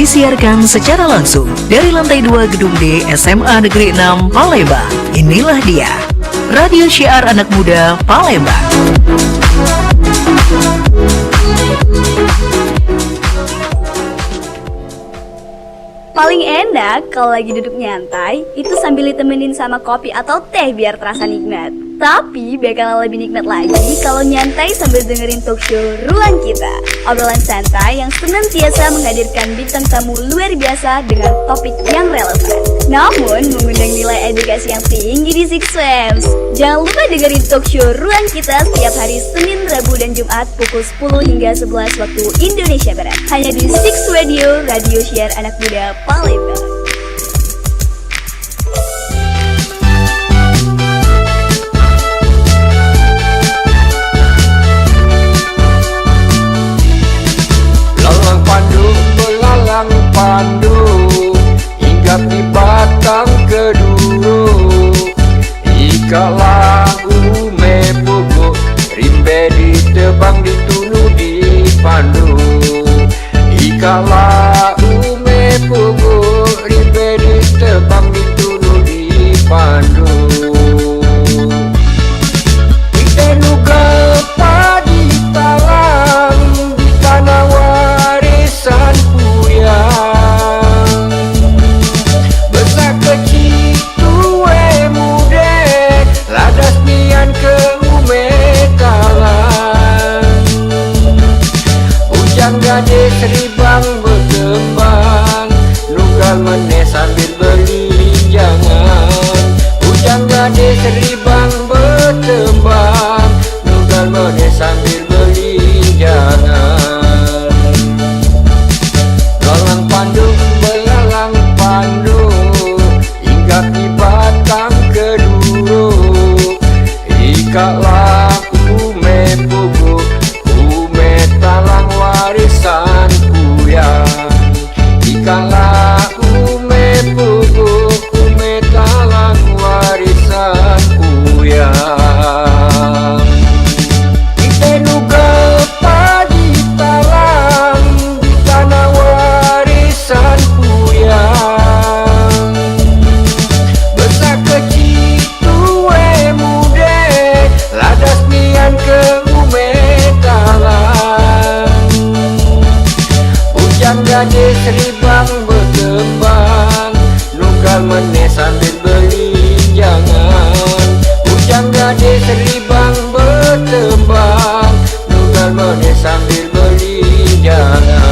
disiarkan secara langsung dari lantai 2 Gedung D SMA Negeri 6 Palembang. Inilah dia, Radio Syiar Anak Muda Palembang. Paling enak kalau lagi duduk nyantai, itu sambil ditemenin sama kopi atau teh biar terasa nikmat. Tapi bakal lebih nikmat lagi kalau nyantai sambil dengerin talk show Ruang Kita. Obrolan santai yang senantiasa menghadirkan bintang tamu luar biasa dengan topik yang relevan, namun mengundang nilai edukasi yang tinggi di Six Waves. Jangan lupa dengerin talk show Ruang Kita setiap hari Senin, Rabu, dan Jumat pukul 10 hingga 11 waktu Indonesia Barat. Hanya di Six Radio, Radio Syiar Anak Muda Palembang. Pandu hinggap di batang keduru, ikalah ume pugu rimbe ditebang ditunu di pandu, ikalah ume pugu rimbe ditebang ditunu di pandu. Itenu padi talang di tanah warisan gade seribang berkembang, nugal meneh sambil belinjangan. Ujang gade seribang berkembang, nugal meneh sambil belinjangan. Lalang pandu belalang pandu, hinggap di batang keduru, ikalah ume pugu talang warisan kuyang, ikalah ume pugu ume talang warisan kuyang. Itenu padi talang di tanah warisan kuyang, besar kecil tue mude ladas nian ke ume talang. Gade seribang berkembang, nugal meneh sambil belinjangan. Ujang gade seribang berkembang, nugal meneh sambil belinjangan.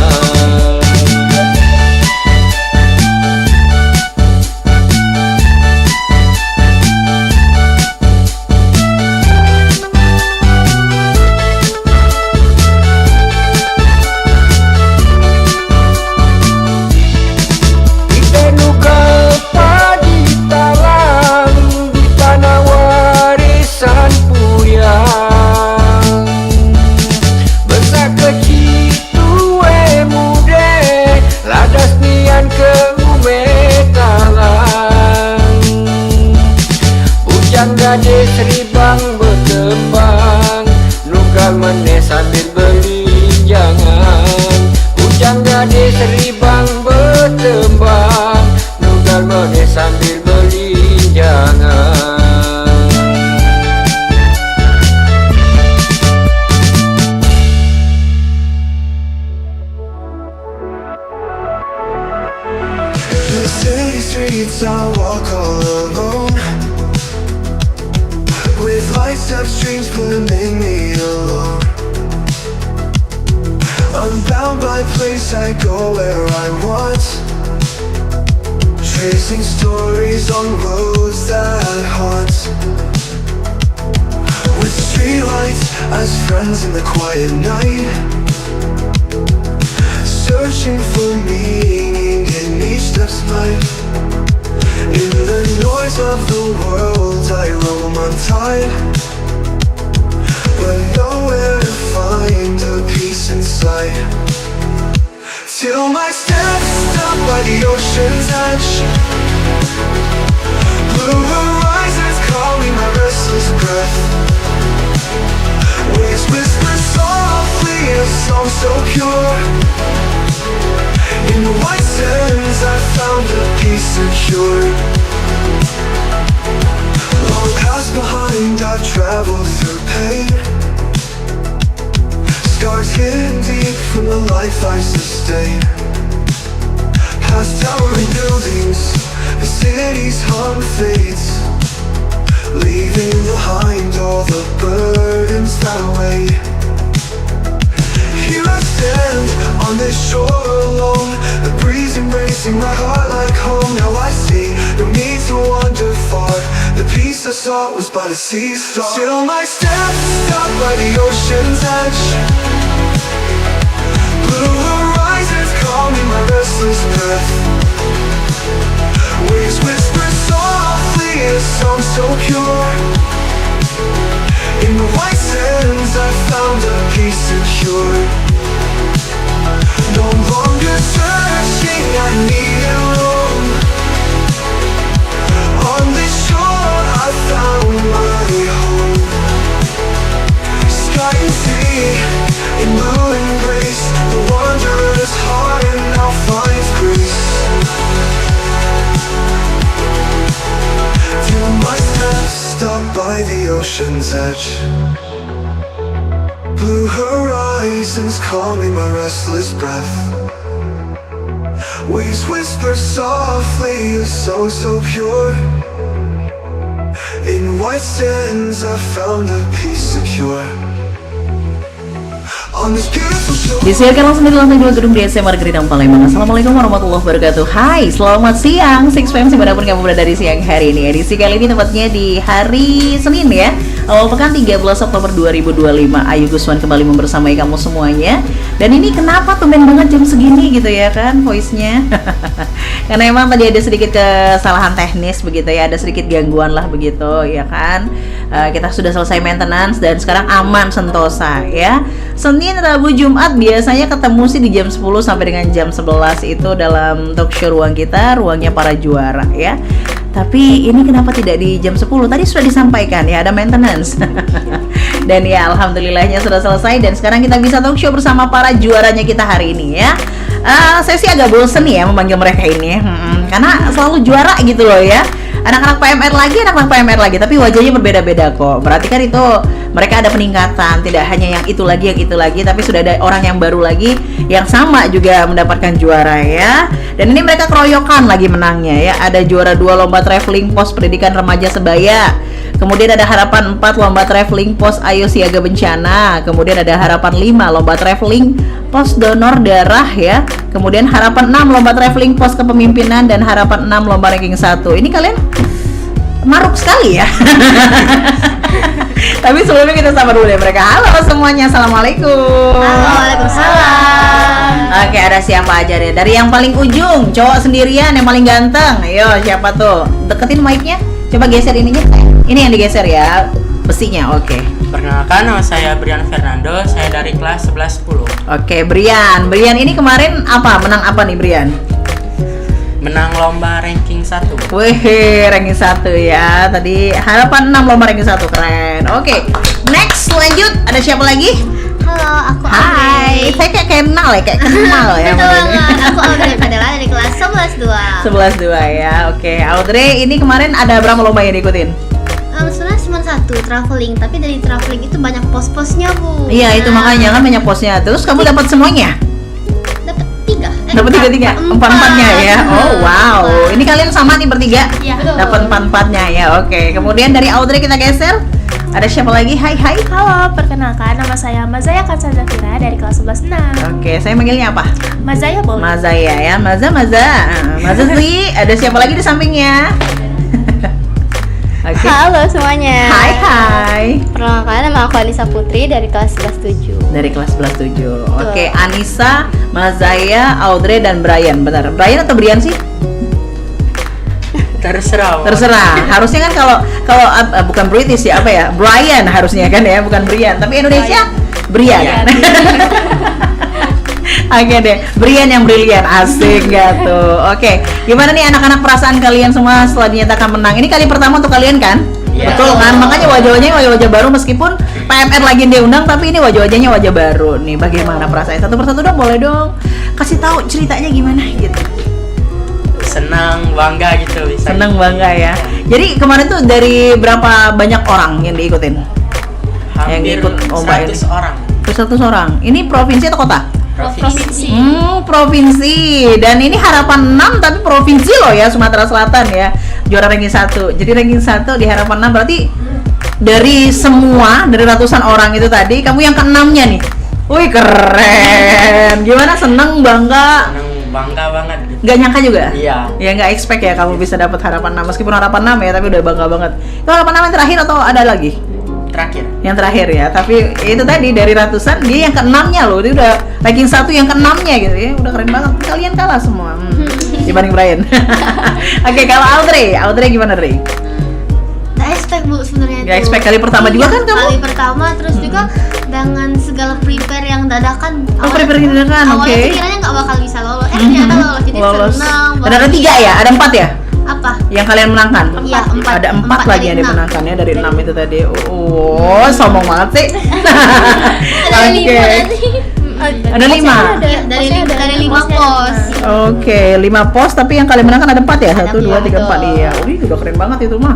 Gade seribang berkembang, nugal meneh sambil belinjangan. Ujang gade seribang berkembang, nugal meneh sambil belinjangan. The city streets I walk all alone, with lights upstreams pulling me along. Unbound by place, I go where I want, tracing stories on roads that haunt. With streetlights as friends in the quiet night, searching for meaning in each step's life. In the noise of the world I roam untied, but nowhere to find a peace inside. Till my steps stop by the ocean's edge, blue horizons calling my restless breath. Waves whisper softly a song so pure, in the white found a peace secure. Long past behind, I've traveled through pain. Scars hidden deep from the life I sustain. Past towering buildings, the city's hum fades, leaving behind all the burdens that weigh. Here I stand on this shore alone, the breeze embracing my heart like home. Now I see, no need to wander far, the peace I sought was by the sea's star. Still my steps stopped by the ocean's edge. Blue horizons call me my restless breath. Waves whisper softly, a song so pure. In the white sands I found a peace secure. No longer searching, I needed room. On this shore I found my home. Sky and sea in blue and grace, the wanderer's heart and now finds grace. Till my steps stop by the ocean's edge. Blue horizons call me my restless breath. Waves whisper softly, a song so pure. In white sands I found a peace secure. On this beautiful shore. Disiarkan langsung dari lantai 2 gedung DSM Negeri 6 Palembang. Assalamualaikum warahmatullahi wabarakatuh. Hai, selamat siang 6PM dimanapun kamu berada di siang hari ini. Edisi kali ini tepatnya di hari Senin ya, awal pekan 13 Oktober 2025. Ayu Guswan kembali membersamai kamu semuanya. Dan ini kenapa tumben banget jam segini gitu ya kan voice-nya. Karena emang tadi ada sedikit kesalahan teknis begitu ya, ada sedikit gangguan lah begitu ya kan. Kita sudah selesai maintenance dan sekarang aman sentosa ya. Senin, Rabu, Jumat biasanya ketemu sih di jam 10 sampai dengan jam 11 itu dalam talk show ruang kita, ruangnya para juara ya. Tapi ini kenapa tidak di jam 10? Tadi sudah disampaikan ya, ada maintenance. Dan ya alhamdulillahnya sudah selesai dan sekarang kita bisa talk show bersama para juaranya kita hari ini ya. Saya sih agak bosen ya memanggil mereka ini, karena selalu juara gitu loh ya. Anak-anak PMR lagi, tapi wajahnya berbeda-beda kok. Berarti kan itu mereka ada peningkatan, tidak hanya yang itu lagi, tapi sudah ada orang yang baru lagi yang sama juga mendapatkan juara ya. Dan ini mereka keroyokan lagi menangnya ya. Ada juara 2 lomba traveling pos pendidikan remaja sebaya. Kemudian ada harapan 4 lomba traveling pos Ayo Siaga Bencana. Kemudian ada harapan 5 lomba traveling pos donor darah ya. Kemudian harapan 6 lomba traveling pos kepemimpinan dan harapan 6 lomba ranking 1. Ini kalian maruk sekali ya. Tapi sebelumnya kita sapa dulu deh mereka. Halo semuanya, assalamualaikum. Halo, waalaikumsalam. Oke, ada siapa aja deh? Dari yang paling ujung, cowok sendirian yang paling ganteng. Ayo, siapa tuh? Deketin mic-nya. Coba geser ininya. Ini yang digeser ya, besinya. Oke. Perkenalkan, nama saya Brian Fernando, saya dari kelas 1110. Oke, Brian. Brian ini kemarin apa? Menang apa nih, Brian? Menang lomba ranking 1. Wih, ranking 1 ya. Tadi harapan 6 lomba ranking 1, keren. Oke, next lanjut. Ada siapa lagi? Halo, aku Hai, saya kayak kenal ya. Betul banget, aku Audrey Padela dari kelas 11-2. 11-2 ya. Oke, Audrey ini kemarin ada berapa lomba yang diikutin? Sebenarnya cuma satu traveling, tapi dari traveling itu banyak pos-posnya Bu. Iya, itu makanya kan banyak posnya. Terus kamu dapat semuanya? Dapat 3. Dapat 3-3, 4-4-nya ya. Oh wow, ini kalian sama nih bertiga. Iya, betul. Dapat 4-4-nya ya. Oke, kemudian dari Audrey kita geser. Ada siapa lagi? Hai. Halo, perkenalkan nama saya Mazaya Kansa Zafira dari kelas 11-6. Oke, saya manggilnya apa? Mazaya boleh. Mazaya ya, Maza Zli. Ada siapa lagi di sampingnya? Oke. Halo semuanya. Hai. Perkenalkan nama aku Anissa Putri dari kelas 11-7. Dari kelas 11-7. Oke, Anissa, Mazaya, Audrey dan Brian. Bentar, Brian atau Brian sih? Terserah. Harusnya kan kalau bukan British ya, apa ya? Brian harusnya kan ya, bukan Brian. Tapi Indonesia Brian. Oke deh, Brian yang brilian, asik gak tuh? Oke, gimana nih anak-anak perasaan kalian semua setelah dinyatakan menang? Ini kali pertama untuk kalian kan? Iya. Betul kan? Makanya wajah-wajahnya wajah-wajah baru meskipun PMR lagi diundang, tapi ini wajah-wajahnya wajah baru. Nih, bagaimana perasaan? Satu persatu dong, boleh dong. Kasih tahu ceritanya gimana gitu. senang, bangga gitu bisa. Seneng bangga ya. Jadi kemarin tuh dari berapa banyak orang yang diikutin? Hampir ikut lomba 100 ini. orang. 100 orang. Ini provinsi atau kota? Provinsi. Provinsi. Dan ini harapan 6 tapi provinsi loh ya, Sumatera Selatan ya. Juara ranking 1. Jadi ranking 1 di harapan 6 berarti dari semua, dari ratusan orang itu tadi, kamu yang ke-6-nya nih. Wih, keren. Gimana, seneng, bangga? Senang, bangga banget gitu. Gak nyangka juga? Iya. Ya nggak expect ya kamu bisa dapat harapan 6. Meskipun harapan 6 ya, tapi udah bangga banget. Itu harapan 6 yang terakhir atau ada lagi? Terakhir. Yang terakhir ya, tapi itu tadi dari ratusan dia yang ke-6-nya loh. Dia udah ranking 1 yang ke-6-nya gitu ya. Udah keren banget. Kalian kalah semua. Dibanding Brian. Oke, kalau Audrey gimana, Dre? Nggak expect Bu sebenarnya Nggak tuh. expect kali pertama juga kan kamu? Kali pertama, terus juga dengan segala prepare yang dadakan. Prepare yang dadakan, oke. Awalnya tuh kiranya nggak bakal bisa lolos. Ternyata lolos. Jadi Lolos. senang. Ada 3 ya? Ada 4 ya? Apa? Yang kalian menangkan? Iya, 4. Ada 4 lagi yang dimenangkan ya dari 6 itu tadi. Oh, sombong banget sih. Oke. Ada 5. Iya, dari 5 pos. Oke, 5 pos tapi yang kalian menangkan ada 4 ya? 1, 2, 3, 4 betul. iya. Wih, udah keren banget itu mah.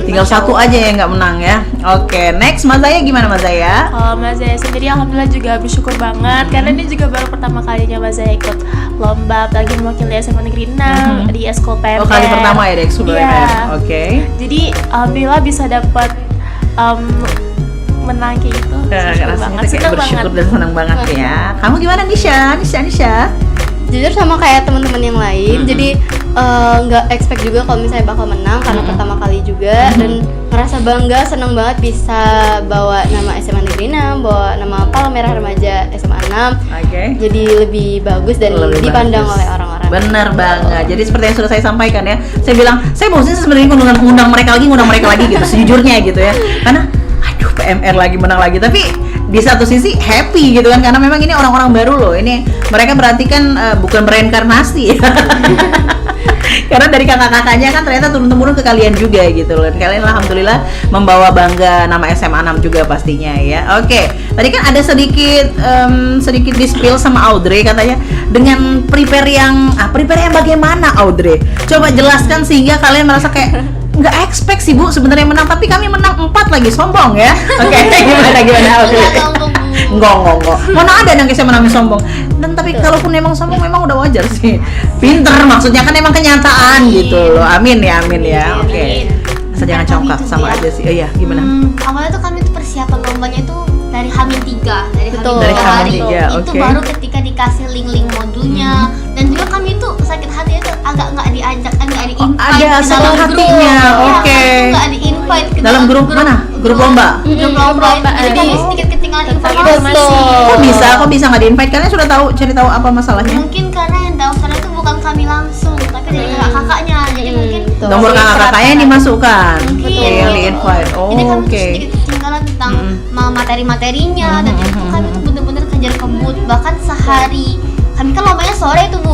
Tinggal 1 aja yang nggak menang ya. Oke, next Mas Zaya gimana Mas Zaya? Kalau Mas Zaya sendiri alhamdulillah juga bersyukur banget karena ini juga baru pertama kalinya Mas Zaya ikut lomba apalagi mewakili SMA Negeri 6 di Eskul PMR. Oh, kali pertama ya di Eskul Iya. PMR. Oke. Jadi alhamdulillah bisa dapat menang kayak gitu. Bersyukur Rasanya banget, tuh kayak senang bersyukur banget. dan senang banget ya. Kamu gimana Nisha? Jujur sama kayak teman-teman yang lain, jadi nggak expect juga kalau misalnya bakal menang karena pertama kali juga dan ngerasa bangga, seneng banget bisa bawa nama SMA Negeri 6, bawa nama Palmerah Remaja SMA 6. Oke. Jadi lebih bagus dan Lebih dipandang bagus. oleh orang-orang. Bener banget. Jadi seperti yang sudah saya sampaikan ya, saya bilang saya bosan sebenarnya ngundang mereka lagi gitu, sejujurnya gitu ya. Karena aduh PMR lagi menang lagi, tapi di satu sisi happy gitu kan karena memang ini orang-orang baru loh. Ini mereka berarti kan bukan bereinkarnasi. Karena dari kakak-kakaknya kan ternyata turun-temurun ke kalian juga gitu loh. Dan kalian alhamdulillah membawa bangga nama SMA 6 juga pastinya ya. Oke, tadi kan ada sedikit di-spill sama Audrey katanya dengan prepare yang bagaimana Audrey? Coba jelaskan sehingga kalian merasa kayak nggak expect sih Bu sebenarnya menang, tapi kami menang 4 lagi, sombong ya. Oke, gimana Audrey? Enggak. Mana ada yang saya menang sombong. Dan tapi kalaupun emang sombong memang udah wajar sih. Pinter maksudnya kan emang kenyataan gitu loh. Amin ya. Oke. Asal jangan congkak sama aja sih. Oh iya, gimana? Awalnya tuh kami tuh persiapan lombanya itu dari H-3, Betul. Dari hari. H-3, Itu oke. baru ketika dikasih link modulnya dan juga kami tuh sakit hati itu agak nggak diajak, nggak di-invite ada ke sakit dalam hatinya, grup. oke. Ya, kami tuh nggak di-invite ke Dalam grup mana? Grup lomba? Grup lomba. Jadi Jadi kami sedikit ketinggalan tentang informasi. informasi. Kok bisa nggak di-invite? Kalian sudah cari tahu apa masalahnya? Mungkin karena yang daftar itu bukan kami langsung, tapi dari kakak-kakaknya. Jadi mungkin Nomor kakak-kakaknya yang dimasukkan. Mungkin. Oke, yang di-invite. Jadi kami tuh Oke. sedikit ketinggalan tentang materi-materinya dan itu kami tuh bener-bener kejar kebut bahkan sehari. Kami kan lombanya sore tuh Bu.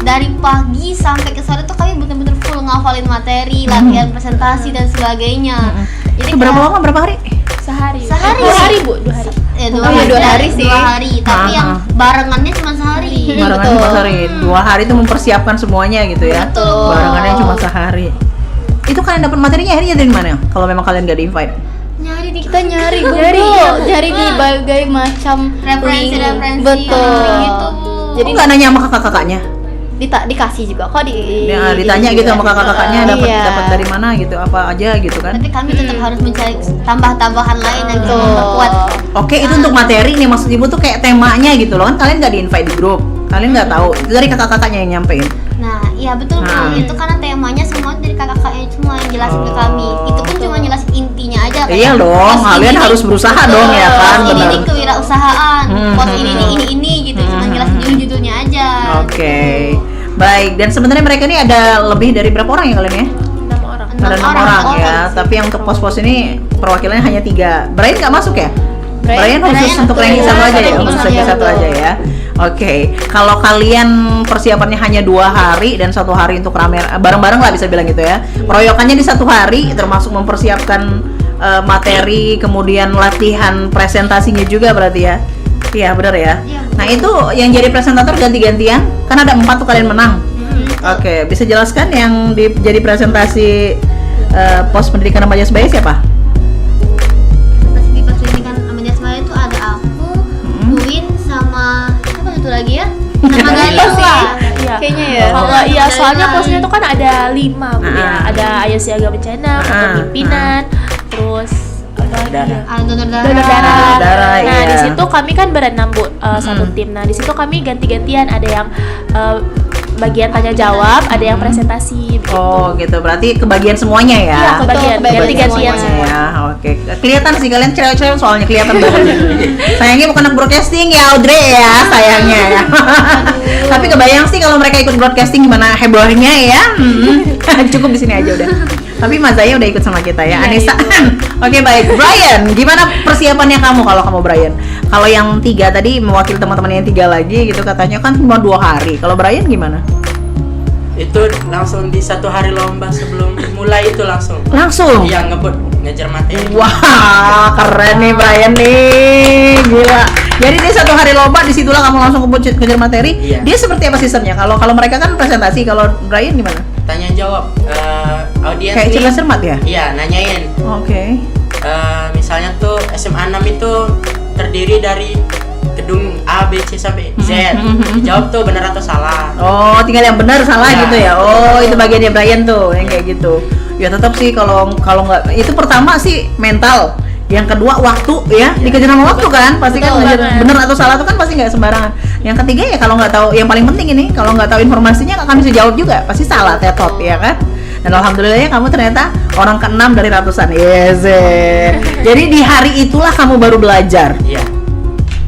Dari pagi sampai ke sore tuh kami bener-bener full ngafalin materi, latihan presentasi dan sebagainya. Jadi Itu berapa lama? Berapa hari? Sehari. Sehari. 2 hari Bu, 2 hari. Dua hari sih. 2 hari, tapi yang barengannya cuma sehari. Barengan cuma sehari. 2 hari itu mempersiapkan semuanya gitu ya. Betul. Barengannya cuma sehari. Itu kalian dapat materinya akhirnya dari mana? Kalau memang kalian nggak di-invite? Nyari di Kita nyari di berbagai macam referensi link. Betul. gitu. Jadi nggak nanya sama kakak-kakaknya? Dikasih juga kok Ya, ditanya gitu sama kakak-kakaknya dapat Iya. dari mana gitu, apa aja gitu kan? Tapi kami tetap harus mencari tambahan lain dan bisa Betul. memperkuat. Oke, itu untuk materi nih maksud ibu tuh kayak temanya gitu loh kan, kalian nggak di-invite di grup, kalian nggak tahu, itu dari kakak-kakaknya yang nyampein. Nah, iya betul Bu. Nah. Itu karena temanya semua dari kakak-kakaknya semua yang jelasin ke kami. Itu pun cuma jelasin intinya aja. Iya dong, pos kalian ini harus nih, berusaha betul, dong ya kan, pos ini benar. nih kewirausahaan. Pos ini nih Hmm. ini gitu. Cuma jelasin judul-judulnya aja. Oke, baik. Dan sebenarnya mereka ini ada lebih dari berapa orang ya kalian ya? 6 orang. Ada 6 orang ya, tapi yang untuk pos-pos ini perwakilannya hanya 3. Brian nggak masuk ya? Brian khusus Brian untuk betul. ranking 1 aja ya, Iya, khusus ranking betul. 1 aja ya. Oke, kalau kalian persiapannya hanya 2 hari dan 1 hari untuk bareng-bareng lah bisa bilang gitu ya. Peroyokannya di 1 hari termasuk mempersiapkan materi, kemudian latihan presentasinya juga berarti ya. Iya benar ya. Iya. Nah itu yang jadi presentator ganti-gantian, kan ada 4 tuh kalian menang. Oke, bisa jelaskan yang jadi presentasi pos pendidikan remaja sebaya siapa? Pas di pendidikan remaja sebaya itu ada aku, Buin sama siapa satu lagi ya? Sama Galila. Iya. Kayaknya ya. Kalau iya, Dari soalnya lain. posnya itu kan ada 5 Bu ya. Ada ayah siaga bencana, kepemimpinan, terus apa lagi ya? Ada donor darah. Donor darah. Darah, Nah, iya. di situ kami kan berenam Bu, satu tim. Nah, di situ kami ganti-gantian, ada yang bagian tanya jawab, ada yang presentasi begitu. Oh gitu, berarti kebagian semuanya ya? Iya, kebagian, kebagian ganti-gantian semuanya. semua. Ya, oke. Kelihatan sih kalian cewek-cewek soalnya kelihatan banget. Sayangnya bukan anak broadcasting ya, Audrey ya, sayangnya ya. Tapi kebayang sih kalau mereka ikut broadcasting gimana hebohnya ya. Cukup di sini aja udah. Tapi Mas Zaya udah ikut sama kita ya, Anissa. Oke baik, Brian, gimana persiapannya kamu kalau kamu Brian? Kalau yang 3 tadi mewakili teman-teman yang 3 lagi gitu katanya kan cuma 2 hari. Kalau Brian gimana? Itu langsung di 1 hari lomba sebelum mulai itu langsung. Langsung? Iya, ngejar materi. Wah, keren nih Brian nih, gila. Jadi dia 1 hari lomba, disitulah kamu langsung kejar materi. Iya. Dia seperti apa sistemnya? Kalau mereka kan presentasi, kalau Brian gimana? Tanya jawab audiens Kayak nih. cerdas cermat ya? Iya, nanyain. Oke. Misalnya tuh SMA 6 itu terdiri dari gedung A, B, C sampai Z. Dijawab tuh benar atau salah. Oh, tinggal yang benar salah Iya. gitu ya. Oh, itu bagiannya Brian tuh yang kayak gitu. Ya tetap sih kalau nggak itu pertama sih mental. Yang kedua waktu ya, dikejar sama waktu kan, pasti kan Betul ngejar banget. bener atau salah itu kan pasti nggak sembarangan. Yang ketiga ya kalau nggak tahu, yang paling penting ini kalau nggak tahu informasinya nggak akan bisa jawab juga, pasti salah tetot ya kan. Dan alhamdulillahnya kamu ternyata orang ke-6 dari ratusan. Yes. Jadi di hari itulah kamu baru belajar. Iya.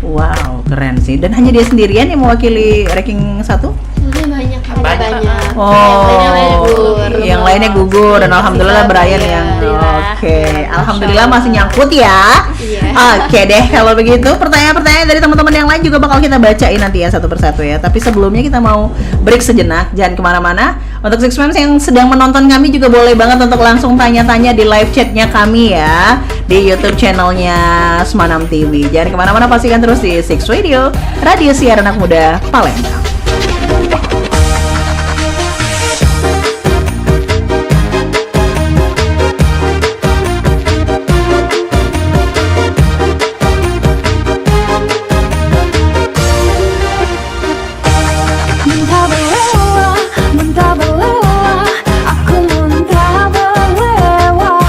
Wow, keren sih. Dan hanya dia sendirian yang mewakili ranking 1? Sebenarnya banyak. Banyak. Oh, yang lainnya gugur dan alhamdulillah Brian Iya. yang Alhamdulillah. oke. Alhamdulillah masih nyangkut ya. Iya. Oke deh, kalau begitu pertanyaan-pertanyaan dari teman-teman yang lain juga bakal kita bacain nanti ya satu persatu ya. Tapi sebelumnya kita mau break sejenak, jangan kemana-mana. Untuk Six Fams yang sedang menonton kami juga boleh banget untuk langsung tanya-tanya di live chatnya kami ya di YouTube channelnya Semanam TV. Jangan kemana-mana, pastikan terus di Six Radio, radio siaran anak muda Palembang. Muntah belewah, aku muntah belewah.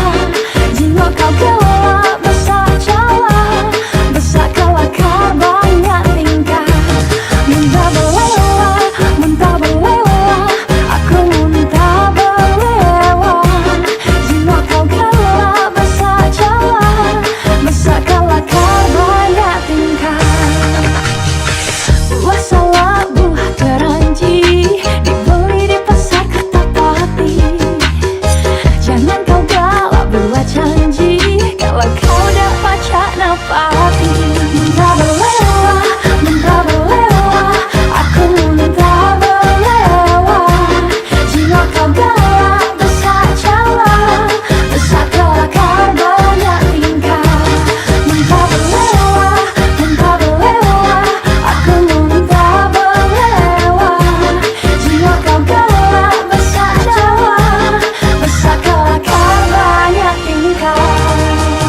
Jiwa kau gelap, besar celah, besar kelakar banyak tingkah. Muntah belewah, aku muntah belewah. Jiwa kau gelap, besar celah, besar kelakar banyak tingkah. Buah salak, buah keranji, dibeli di pasar Kertapati. Jangan kau galak buat janji, kalau kau dapat cak napati. Muntah belewah, aku muntah belewah. Jiwa kau galak, besar celah, besar kelakar banyak tingkah. Muntah belewah, aku muntah belewah. Jiwa kau galak, besar celah, besar kelakar banyak tingkah.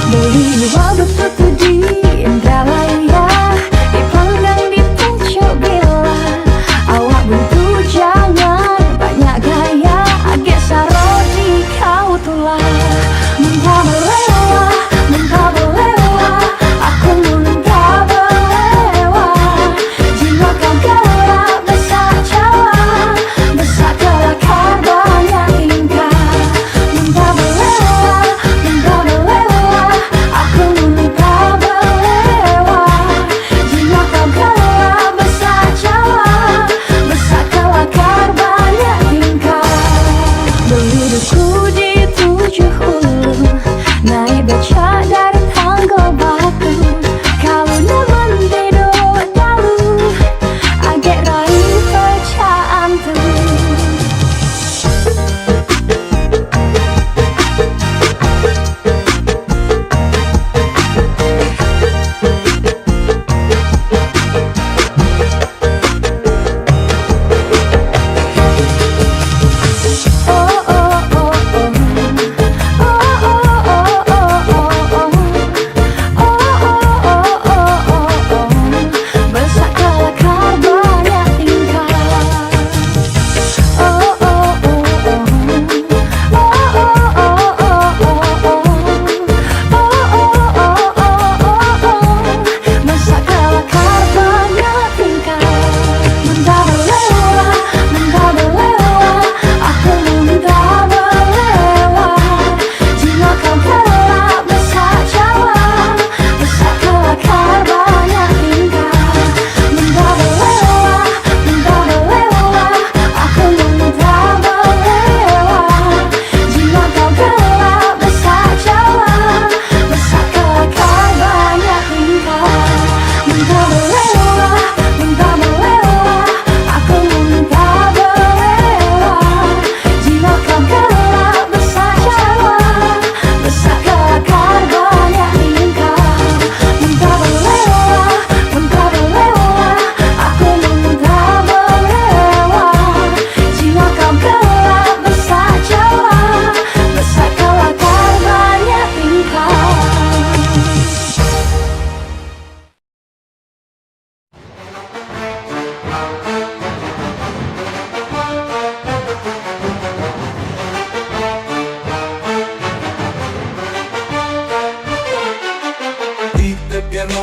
Beli waduk tutu di Indralaya, dipanggang di pucuk bila. Awak buntu jangan banyak gaya, agak sarodi kau tulah. Muntah belewah, aku muntah belewah. Jiwa kau galak, besar celah, besar kelakar banyak tingkah. Muntah belewah, aku muntah belewah. Jiwa kau galak, besar celah, besar kelakar banyak tingkah. Beli duku di 7 hulu, naik beca dari tangga batu. Kalau nemen tidur dalu, agak raih pecaan tuh.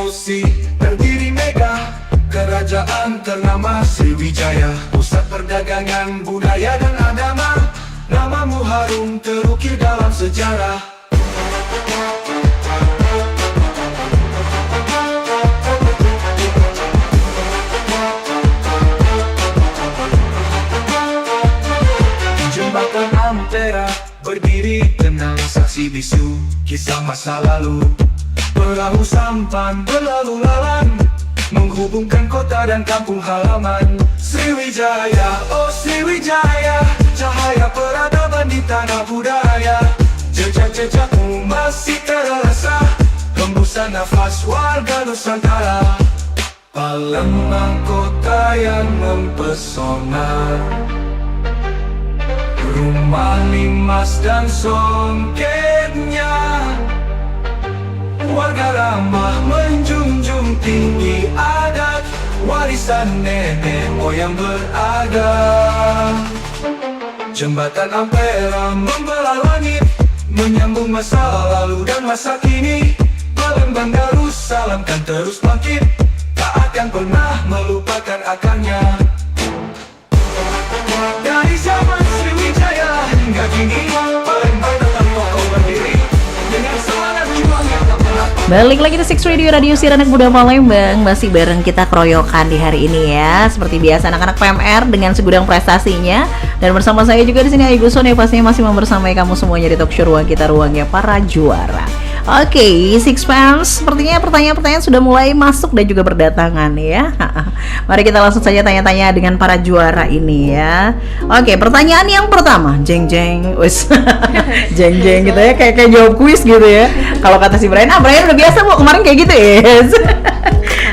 Sulawesi berdiri megah, kerajaan ternama Sriwijaya, pusat perdagangan, budaya dan agama. Namamu harum terukir dalam sejarah. Jembatan Ampera berdiri tenang, saksi bisu kisah masa lalu. Perahu sampan berlalu lalang, menghubungkan kota dan kampung halaman. Sriwijaya, oh Sriwijaya, cahaya peradaban di tanah budaya. Jejak-jejakmu masih terasa, hembusan nafas warga Nusantara. Palembang kota yang mempesona, rumah limas dan songketnya. Warga ramah menjunjung tinggi adat, warisan nenek moyang beragam. Jembatan Ampera membelah langit, menyambung masa lalu dan masa kini. Palembang Darussalam kan terus bangkit, tak akan pernah melupakan akarnya. Dari zaman Sriwijaya hingga kini, Palembang tetap kokoh berdiri dengan semangat juang yang tak pernah. Balik lagi di Six Radio, Radio Siar Anak Muda Palembang. Masih bareng kita keroyokan di hari ini ya. Seperti biasa anak-anak PMR dengan segudang prestasinya. Dan bersama saya juga di sini Ayu Guson yang pastinya masih membersamai kamu semuanya di talk show Ruang Kita, Ruangnya Para Juara. Oke, Six Fans, sepertinya pertanyaan-pertanyaan sudah mulai masuk dan juga berdatangan ya. Mari kita langsung saja tanya-tanya dengan para juara ini ya. Oke, pertanyaan yang pertama, jeng-jeng, wis, jeng-jeng gitu ya, kayak jawab kuis gitu ya. Kalau kata si Brian, Brian udah biasa bu, kemarin kayak gitu ya.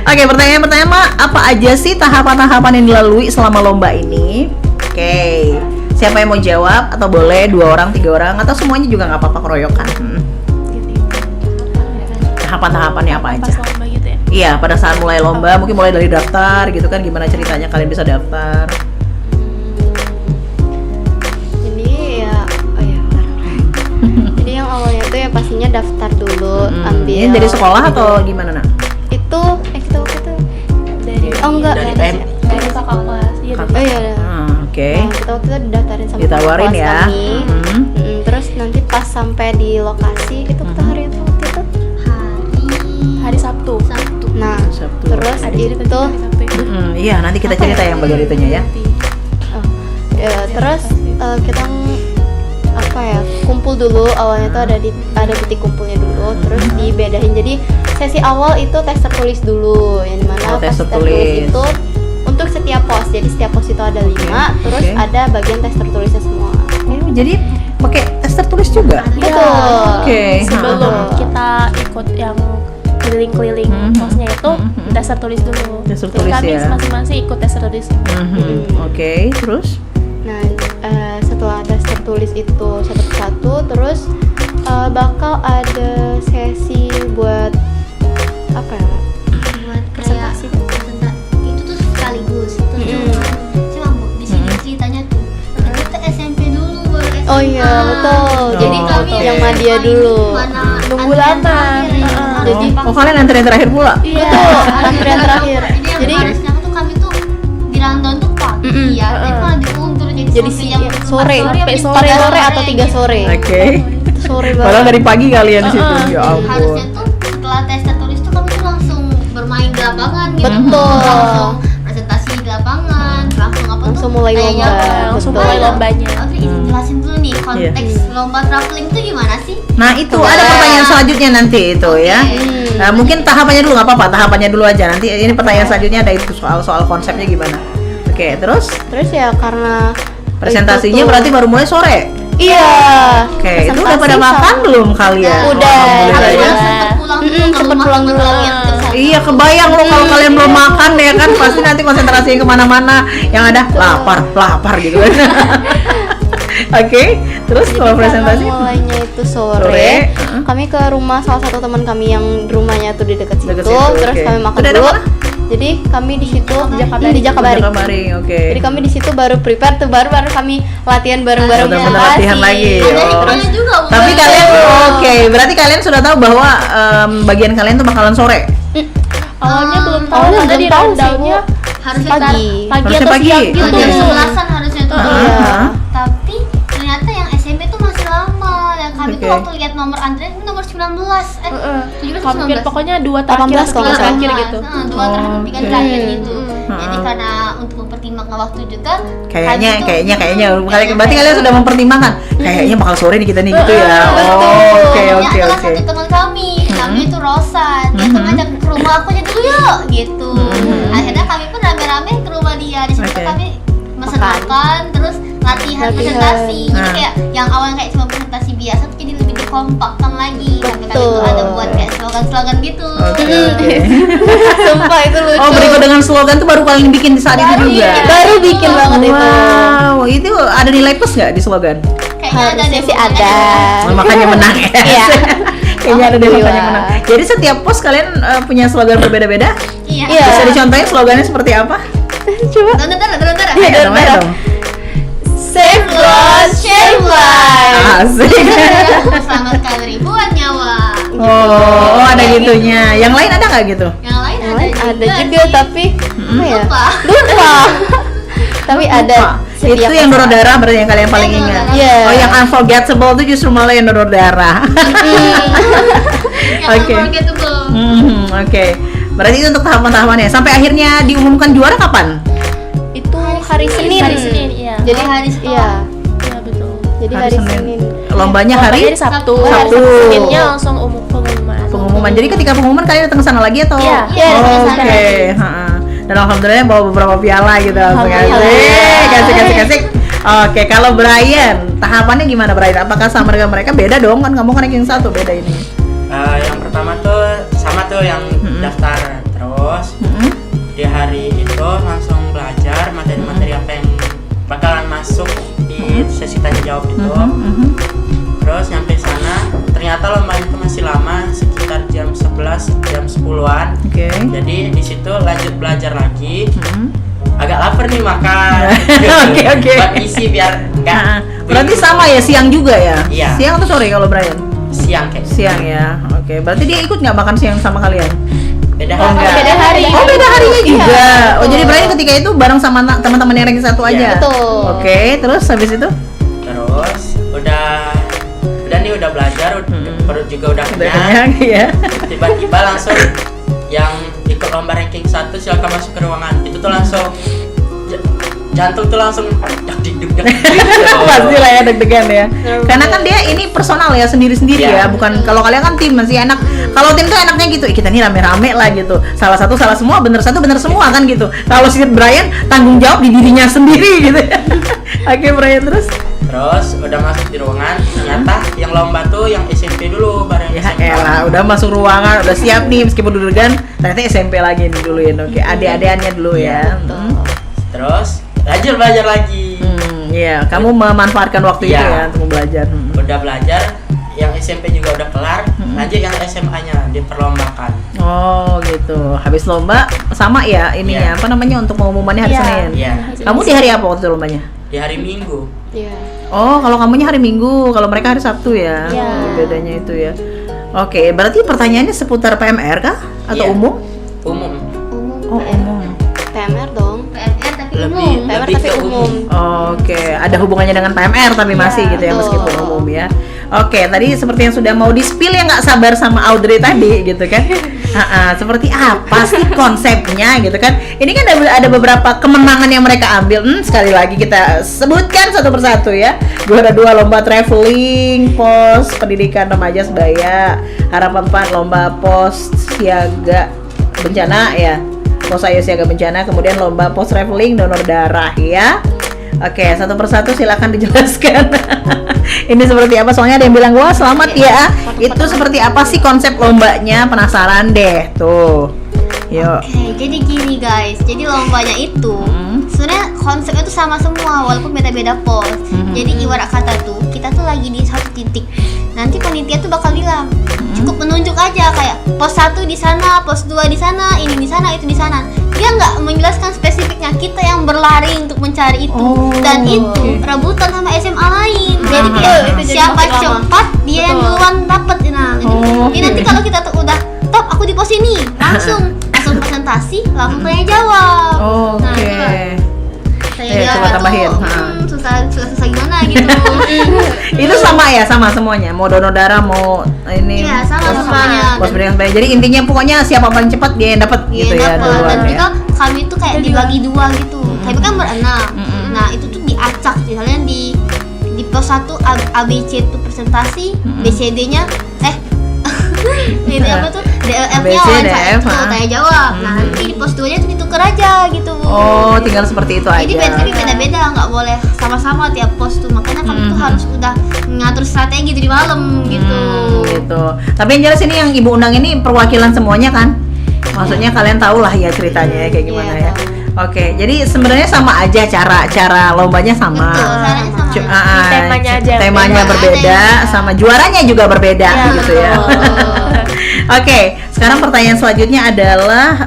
Oke, pertanyaan pertama, apa aja sih tahapan-tahapan yang dilalui selama lomba ini? Oke, siapa yang mau jawab? Atau boleh 2 orang, 3 orang, atau semuanya juga nggak apa-apa keroyokan? Tahapan-tahapannya apa aja? Pas lomba gitu ya? Iya, pada saat mulai lomba, mungkin mulai dari daftar gitu kan, gimana ceritanya kalian bisa daftar? Jadi ya, bentar. Jadi yang awalnya tuh ya pastinya daftar dulu, ambil. Ini dari sekolah atau gimana nak? Itu, kita waktu itu Dari enggak. dari dari kakak kelas. Iya, Oh iya. Oke. Nah, kita waktu itu didaftarin sama Ditawarin kakak kelas ya. kami. Terus nanti pas sampai di lokasi itu kita hari itu waktu itu. hari Sabtu. Nah, Sabtu. terus Ada itu cerita hari Sabtu itu. Iya, nanti kita cerita yang bagian itunya ya. terus kita kumpul dulu. Awalnya tuh ada titik kumpulnya dulu, terus dibedain. Jadi sesi awal itu tes tertulis dulu, yang dimana tes tes tertulis. tertulis itu untuk setiap pos. Jadi setiap pos itu ada 5, terus ada bagian tes tertulisnya semua. Jadi pakai tes tertulis juga. Betul. Oke. Sebelum kita ikut yang keliling-keliling posnya itu tes tertulis dulu. Tes tertulis Jadi kami ya. masing-masing ikut tes tertulis. Oke, terus? Nah, setelah tes tertulis itu satu persatu, terus bakal ada sesi buat apa ya? Buat kayak itu tuh sekaligus itu cuma bu di sini ceritanya tuh kita SMP dulu baru SMA. Oh iya, betul. Jadi kami yang Madia dulu. Nunggu lama. Jadi Oh, kalian antrian terakhir pula? betul, antrian terakhir. Jadi harusnya tuh kami tuh di rundown tuh pagi ya, tapi malah diundur jadi Jadi sampai jam sore, 4 sore atau 3 sore. Oke. Sore Padahal banget. dari pagi kalian di situ. Ya ampun. harusnya tuh setelah tes tertulis tuh kami tuh langsung bermain di lapangan gitu. Betul. Langsung presentasi di lapangan, langsung apa Langsung tuh? mulai kayaknya lomba. Langsung Betul. mulai lombanya. Audrey, jelasin dulu nih konteks lomba traveling tuh gimana sih? Nah, itu ada pertanyaan selanjutnya nanti itu ya. Nah, mungkin tahapannya dulu nggak apa-apa, tahapannya dulu aja. Nanti ini pertanyaan selanjutnya ada itu soal konsepnya gimana. Oke, terus Terus ya karena presentasinya itu tuh- berarti baru mulai sore. Iya. Oke, itu udah Presentasi pada makan sama- belum kalian? Udah. Alhamdulillah ya. Sempet pulang dulu ke sempet rumah pulang dulu. kalian terus Iya, kebayang loh kalau kalian belum makan ya kan, pasti nanti konsentrasinya kemana-mana, yang ada lapar gitu kan. Oke, terus Jadi kalau karena presentasi mulainya itu Sore, sore, kami ke rumah salah satu teman kami yang rumahnya tuh di dekat situ, Dekat situ, terus oke. kami makan Itu daerah dulu. mana? Jadi kami di situ Jakabaring. di Jakabaring. Jakabaring, oke. Jadi kami di situ baru prepare tuh, baru kami latihan bareng-bareng Bener-bener latihan lagi. ada Oh. hikmahnya juga Tapi Bu. kalian oke, berarti kalian sudah tahu bahwa bagian kalian tuh bakalan sore. Awalnya belum tahu Awalnya karena belum di tahu sih, rundown-nya Harusnya pagi. pagi Harusnya atau pagi. siang gitu. jam 11-an harusnya tuh. Iya. Tapi ternyata yang SMP tuh masih lama. Dan kami tuh Oke. waktu lihat nomor antrian itu nomor 19. 17 atau Hampir 19? pokoknya 2 terakhir 18 atau kalau 3 nggak terakhir salah. gitu. Dua terakhir, tiga Oke. terakhir gitu. Heeh. Jadi karena untuk mempertimbangkan waktu juga Kayaknya kami tuh- berarti kalian sudah mempertimbangkan. Kayaknya bakal sore nih kita nih gitu ya. Betul. Oh, oke Namanya oke adalah oke. satu teman kami, namanya itu Rosa. Dia tuh ngajak ke rumah aku aja dulu yuk, gitu. Akhirnya kami pun rame-rame ke rumah dia. Di situ Oke. kami mesen Makan. makan, terus latihan Latihan. presentasi. Jadi Nah. kayak yang awalnya kayak cuma presentasi biasa tuh jadi lebih dikompakkan lagi. Sampai kami tuh Betul. ada buat kayak slogan-slogan gitu. Oke oke. Sumpah itu lucu. Oh, berikut dengan slogan tuh baru kalian bikin di saat itu juga. Baru bikin banget itu. Wow, itu ada nilai plus nggak di slogan? Kayaknya ada Harusnya deh, sih pokoknya ada. Oh, makanya menang ya. Iya. Kayaknya ada deh makanya Alhamdulillah. menang. Jadi setiap post kalian punya slogan berbeda-beda? Iya. Iya. Bisa dicontohin slogannya seperti apa? Coba. Bentar. Ayo dong, ayo dong. Save lost, share life. Asik. Selamatkan ribuan nyawa. Oh, ada gitunya. Yang lain ada nggak gitu? Yang lain Yang lain ada juga sih. tapi apa ya? Lupa. Lupa. Tapi ada. Itu setiap yang donor pasangan. darah berarti yang kalian paling Yang donor ingat. darah. Iya. Oh, yang unforgettable tuh justru malah yang donor darah. Yang Oke. unforgettable. Oke. Berarti itu untuk tahapan-tahapannya. Sampai akhirnya diumumkan juara kapan? Itu hari Senin. Hari Senin, iya. Jadi Oh, hari setelah. Iya. Iya betul. Jadi Hari hari Senin. Senin. Lombanya hari Jadi Sabtu. Sabtu. Seninnya langsung pengumuman. pengumuman. Jadi ketika pengumuman kalian datang ke sana lagi atau? Iya. Iya, Oh, datang ke oke. sana. Ha-ha. Dan alhamdulillah bawa beberapa piala gitu langsung Alhamdulillah. kasih. Oke, kalau Brian, tahapannya gimana Brian? Apakah sama dengan mereka? Beda dong kan kamu kan ranking 1 beda ini. Yang pertama tuh sama tuh yang daftar, terus di hari itu langsung belajar materi-materi apa yang bakalan masuk di sesi tanya jawab itu. Terus nyampe sana ternyata lomba itu masih lama, sekitar jam 11 jam 10-an. Oke. Jadi di situ lanjut belajar lagi. Agak lapar nih makan. Oke. Buat isi biar enggak. Nah, berarti sama ya siang juga ya? Iya. Siang atau sore kalau Brian? Siang kayak Siang ya. Oke, berarti dia ikut nggak makan siang sama kalian? beda Oh, hari. enggak. Beda hari. Oh, beda harinya juga. Iya, Oh, jadi Brian ketika itu bareng sama teman-teman yang ranking 1 aja. Iya, betul. Oke, terus habis itu? Terus udah nih udah belajar, perut juga udah Udah kenyang. kenyang ya. Tiba-tiba langsung yang ikut lomba ranking 1 silakan masuk ke ruangan. Itu tuh langsung jantung tuh langsung dak dik duk dak dik, gitu. Pasti lah ya deg-degan ya. Karena kan dia ini personal ya sendiri-sendiri Iya. ya, bukan kalau kalian kan tim masih enak. Kalau tim tuh enaknya gitu, kita nih rame-rame lah gitu. Salah satu salah semua, bener satu bener semua kan gitu. Kalau si Brian tanggung jawab di dirinya sendiri gitu. Oke Brian terus. Terus udah masuk di ruangan, ternyata yang lomba tuh yang SMP dulu bareng Ya SMP. elah, udah masuk ruangan, udah siap nih meskipun deg-degan, ternyata SMP lagi nih duluin. Oke, adik-adikannya dulu ya. Terus belajar lagi. Iya, kamu memanfaatkan waktu itu Iya. ya untuk belajar. Udah belajar, yang SMP juga udah kelar, lanjut yang SMA-nya diperlombakan. Oh gitu. Habis lomba sama ya ininya Iya. apa namanya untuk pengumumannya hari Iya. Senin. Iya. Kamu di hari apa waktu itu lombanya? Di hari Minggu. Iya. Oh, kalau kamunya hari Minggu, kalau mereka hari Sabtu ya. Iya. Bedanya itu ya. Oke, berarti pertanyaannya seputar PMR kah atau Iya. umum? Umum. Oh, umum. PMR dong. PMR tapi Lebih umum. PMR lebih tapi ke umum. Oke, ada hubungannya dengan PMR tapi masih gitu ya betul. meskipun umum ya. Oke, tadi seperti yang sudah mau di-spill yang nggak sabar sama Audrey tadi gitu kan. Seperti apa sih konsepnya gitu kan. Ini kan ada beberapa kemenangan yang mereka ambil. Sekali lagi kita sebutkan satu persatu ya. Juara 2 lomba traveling, pos pendidikan remaja sebaya. Harapan 4 lomba pos siaga bencana ya. Pos ayo siaga bencana, kemudian lomba pos traveling donor darah ya. Oke, satu persatu silakan dijelaskan. Ini seperti apa? Soalnya ada yang bilang wah selamat ya. Itu seperti apa sih konsep lombanya? Penasaran deh tuh. Yuk. Oke, jadi gini guys, jadi lombanya itu sebenarnya konsepnya tuh sama semua walaupun beda-beda pos. Jadi ibarat kata tuh kita tuh lagi di satu titik. Nanti panitia tuh bakal bilang cukup menunjuk aja kayak pos 1 di sana, pos 2 di sana, ini di sana, itu di sana. Dia nggak menjelaskan spesifiknya, kita yang berlari untuk mencari itu. Dan itu rebutan sama SMA lain. Jadi kayak itu jadi siapa makin lama. cepat dia yang duluan dapat. Nah, jadi nanti kalau kita tuh udah top aku di pos ini langsung gitu. Itu sama ya, sama semuanya. Mau donor darah, mau ini. Iya, sama semuanya. Pos berikan supaya. Jadi intinya pokoknya siapa paling cepat dia yang dapat gitu ya, dapat. duluan Dan ya. juga kami tuh kayak dibagi dua gitu. Kami kan berenam. Nah, itu tuh diacak misalnya di pos 1 ABC itu presentasi, BCD-nya ini apa tuh? DLF-nya wawancara itu tanya jawab. Nah, nanti di pos 2-nya tuh ditukar aja gitu, Bu. Oh, tinggal seperti itu aja. Jadi beda-beda, nggak boleh sama-sama tiap pos tuh. Makanya kami tuh harus udah ngatur strategi dari malam gitu. Gitu. Tapi yang jelas ini yang Ibu undang ini perwakilan semuanya kan? Maksudnya kalian tahu lah ya ceritanya kayak gimana ya. Oke, jadi sebenarnya sama aja cara lombanya sama. Betul, caranya sama. Temanya aja yang temanya beda. berbeda, sama juaranya juga berbeda gitu ya. Oke, sekarang pertanyaan selanjutnya adalah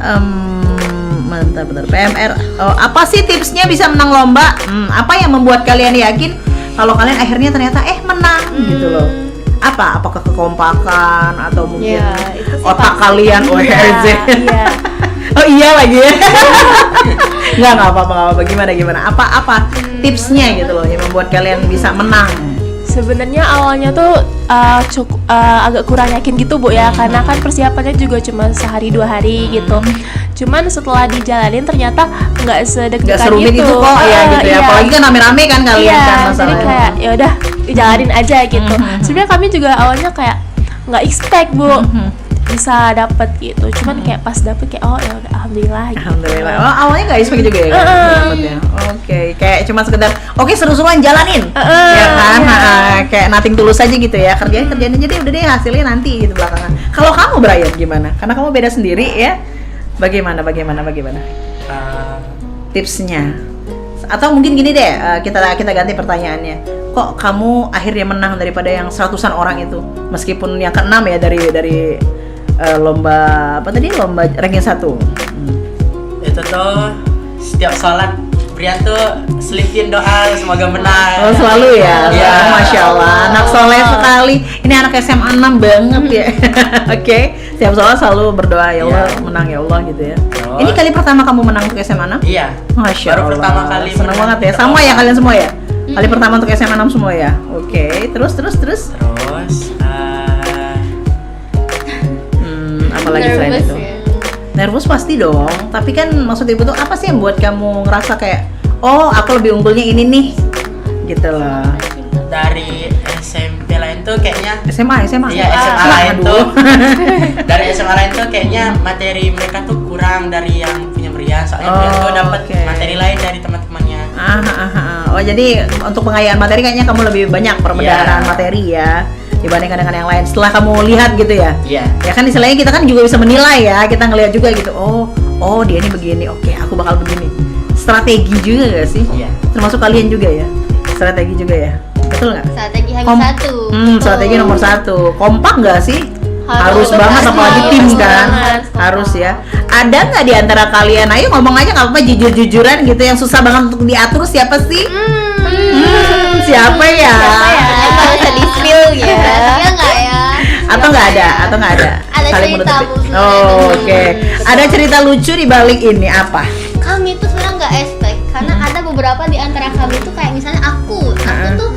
bentar, PMR. Apa sih tipsnya bisa menang lomba? Apa yang membuat kalian yakin kalau kalian akhirnya ternyata menang gitu loh? Apakah kekompakan atau mungkin itu sih otak pasti. kalian ORZ? Iya. Oh iya lagi ya. Nggak apa-apa. Gimana? Apa tipsnya gitu loh yang membuat kalian bisa menang? Sebenarnya awalnya tuh agak kurang yakin gitu Bu ya, karena kan persiapannya juga cuma sehari 2 hari gitu. Cuman setelah dijalanin ternyata nggak Nggak sedeg-degan serumit gitu. itu kok ya gitu ya. Iya. Apalagi kan rame-rame kan kalian Iya, kan jadi masalahnya. kayak ya udah dijalanin aja gitu. Sebenarnya kami juga awalnya kayak nggak expect Bu bisa dapet gitu. Cuman kayak pas dapet kayak oh ya udah alhamdulillah gitu. Alhamdulillah. Oh, awalnya nggak expect juga ya? Dapetnya. Oke, kayak cuma sekedar oke seru-seruan jalanin. Ya kan? Kayak nothing tulus aja gitu ya. Kerjain aja deh, udah deh hasilnya nanti gitu belakangan. Kalau kamu Brian gimana? Karena kamu beda sendiri ya. Bagaimana? Tipsnya? Atau mungkin gini deh, kita ganti pertanyaannya. Kok kamu akhirnya menang daripada yang 100-an orang itu? Meskipun yang ke-6 ya dari lomba apa tadi? Lomba ranking 1. Itu tuh setiap sholat Brian tuh selipin doa semoga menang. Oh selalu ya? Iya. Masya Allah, anak soleh sekali. Ini anak SMA 6 banget ya. Oke, setiap sholat selalu berdoa ya Allah menang ya Allah gitu ya. Terus? Ini kali pertama kamu menang untuk SMA 6? Iya. Masya Baru Allah. pertama kali Senang menang. banget ya. Sama ya kalian semua ya? Kali pertama untuk SMA 6 semua ya? Oke, terus Terus apalagi selain Nervous itu? ya. Nervous pasti dong, tapi kan maksud ibu tuh apa sih yang buat kamu ngerasa kayak oh aku lebih unggulnya ini nih gitu loh. dari SMP lain tuh kayaknya SMA Iya, SMA lain Aduh. tuh dari SMA lain tuh kayaknya materi mereka tuh kurang dari yang punya Brian. Soalnya Brian tuh dapat oke. materi lain dari teman-temannya. Oh jadi untuk pengayaan materi kayaknya kamu lebih banyak perbendaharaan Iya. materi ya dibandingkan dengan yang lain. Setelah kamu lihat gitu ya. Iya. Ya kan istilahnya kita kan juga bisa menilai ya, kita ngelihat juga gitu. Oh dia ini begini. Oke, aku bakal begini. Strategi juga gak sih? Iya. Termasuk kalian juga ya. Strategi juga ya. Betul nggak? Strategi Kom- habis 1. Strategi nomor 1. Kompak nggak sih? Harus Harus banget, apalagi tim harus kan. banget. Harus ya. Ada nggak di antara kalian? Ayo ngomong aja nggak apa-apa, jujur-jujuran gitu. Yang susah banget untuk diatur siapa sih? Siapa ya? Emang bisa di spill ya. Iya nggak ya? Atau nggak ada? Ada Saling cerita, menutupi. Bu. Oke. Ada cerita lucu di balik ini apa? Kami tuh sebenarnya nggak expect karena ada beberapa di antara kami tuh kayak misalnya aku tuh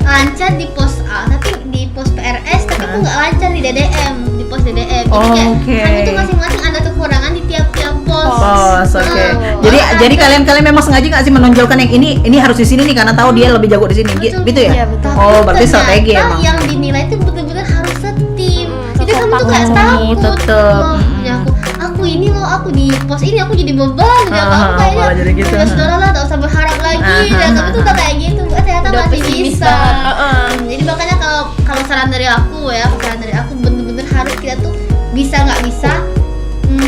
lancar di pos A tapi di pos PRS tapi aku nggak lancar di DDM, di pos DDM. Jadi kayak Oke. kami tuh masing-masing ada kekurangan di tiap-tiap pos. Oke. Nah, Jadi makanya- kalian memang sengaja nggak sih menonjolkan yang ini harus di sini nih karena tahu dia lebih jago di sini, Betul. gitu ya? Iya, betul. Oh, berarti Ternyata strategi emang. yang dinilai itu betul-betul harus setim. Jadi kamu tuh kayak Oh, takut. tetep. Loh, ya aku ini loh, aku di pos ini aku jadi beban. Ya Ah, kamu kayaknya malah jadi gitu. ya saudara lah, tak usah berharap lagi. Ah, Dan kamu tuh udah kayak gitu, ternyata Udah masih pesimis bisa. banget. Jadi makanya kalau saran dari aku ya, bener-bener harus kita tuh bisa nggak bisa,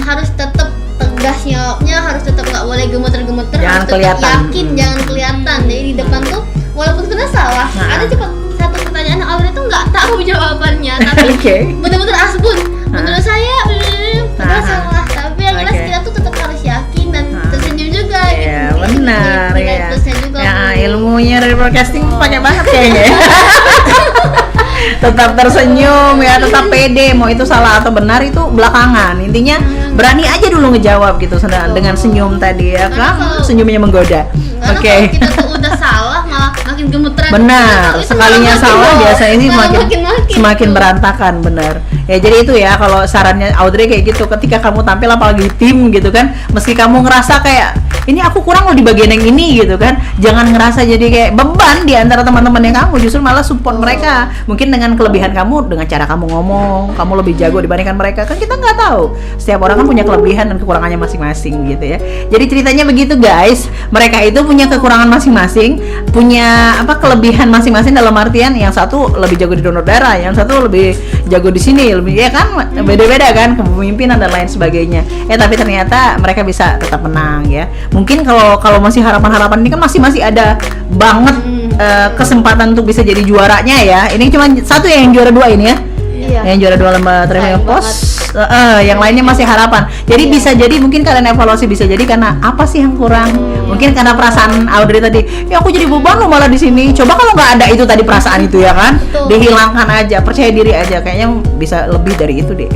harus tetap tegas jawabnya, harus tetap nggak boleh gemeter-gemeter, Jangan harus tetap kelihatan. yakin, jangan kelihatan. Jadi di depan tuh walaupun sebenarnya salah, ada cuma satu pertanyaan yang awalnya tuh nggak tahu jawabannya, tapi Oke. bener-bener asbun. Menurut saya bener salah, tapi yang jelas Oke. kita tuh tetap harus yakin dan tersenyum juga gitu. Iya, Itu benar nilai ya. plusnya juga. Ya, Bu. ilmunya dari broadcasting pakai banget kayaknya. tetap tersenyum ya, tetap pede. Mau itu salah atau benar itu belakangan. Intinya berani aja dulu ngejawab gitu dengan senyum tadi ya kan. Senyumnya menggoda. Karena Oke. kalau kita tuh udah salah malah makin gemeteran. Benar, Itu sekalinya malah salah makin biasanya ini malah semakin makin. berantakan, benar. Ya jadi itu ya kalau sarannya Audrey kayak gitu, ketika kamu tampil apalagi tim gitu kan, meski kamu ngerasa kayak ini aku kurang loh di bagian yang ini gitu kan, jangan ngerasa jadi kayak beban di antara teman-teman yang kamu, justru malah support mereka. Mungkin dengan kelebihan kamu, dengan cara kamu ngomong, kamu lebih jago dibandingkan mereka, kan kita nggak tahu. Setiap orang kan punya kelebihan dan kekurangannya masing-masing gitu ya. Jadi ceritanya begitu guys, mereka itu punya kekurangan masing-masing, punya kelebihan masing-masing dalam artian yang satu lebih jago di donor darah, yang satu lebih jago di sini, lebih ya kan beda-beda kan, kepemimpinan dan lain sebagainya. Tapi ternyata mereka bisa tetap menang ya. Mungkin kalau masih harapan-harapan ini kan masih ada banget kesempatan untuk bisa jadi juaranya ya. Ini cuma satu yang juara 2 ini ya. Iya. Yang juara 2 lomba Traveling Pos, yang lainnya masih harapan. Jadi bisa jadi mungkin kalian evaluasi, bisa jadi karena apa sih yang kurang? Mungkin karena perasaan Audrey tadi, ya aku jadi beban loh malah di sini. Coba kalau nggak ada itu tadi perasaan itu ya kan, dihilangkan aja, percaya diri aja. Kayaknya bisa lebih dari itu deh.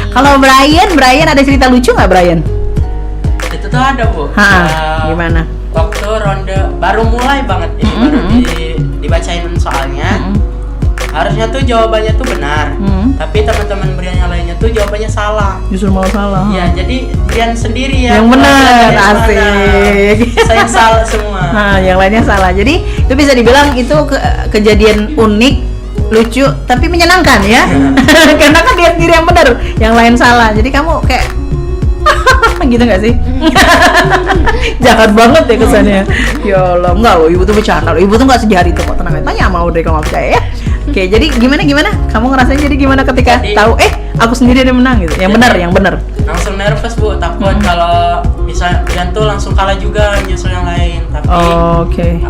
Kalau Brian ada cerita lucu nggak Brian? Itu tuh ada Bu. Gimana? Waktu ronde baru mulai banget ini, baru dibacain soalnya. Harusnya tuh jawabannya tuh benar, tapi teman-teman Brian yang lainnya tuh jawabannya salah. Justru malah salah. Ya, jadi Brian sendiri ya yang benar, asik. Saya salah semua. Yang lainnya salah. Jadi itu bisa dibilang itu kejadian unik, lucu, tapi menyenangkan ya. Karena kan dia sendiri yang benar, yang lain salah. Jadi kamu kayak gitu nggak sih? Jahat banget ya kesannya. Ya Allah, enggak loh, ibu tuh bercanda loh. Ibu tuh nggak sejahat itu kok, tenang aja. Tanya sama Audrey kalau nggak percaya ya. Oke, jadi gimana? Kamu ngerasain jadi gimana ketika tahu aku sendiri yang menang gitu? Yang benar. Langsung nervous Bu, takut kalau bisa Brian tuh langsung kalah juga nyusul yang lain. Tapi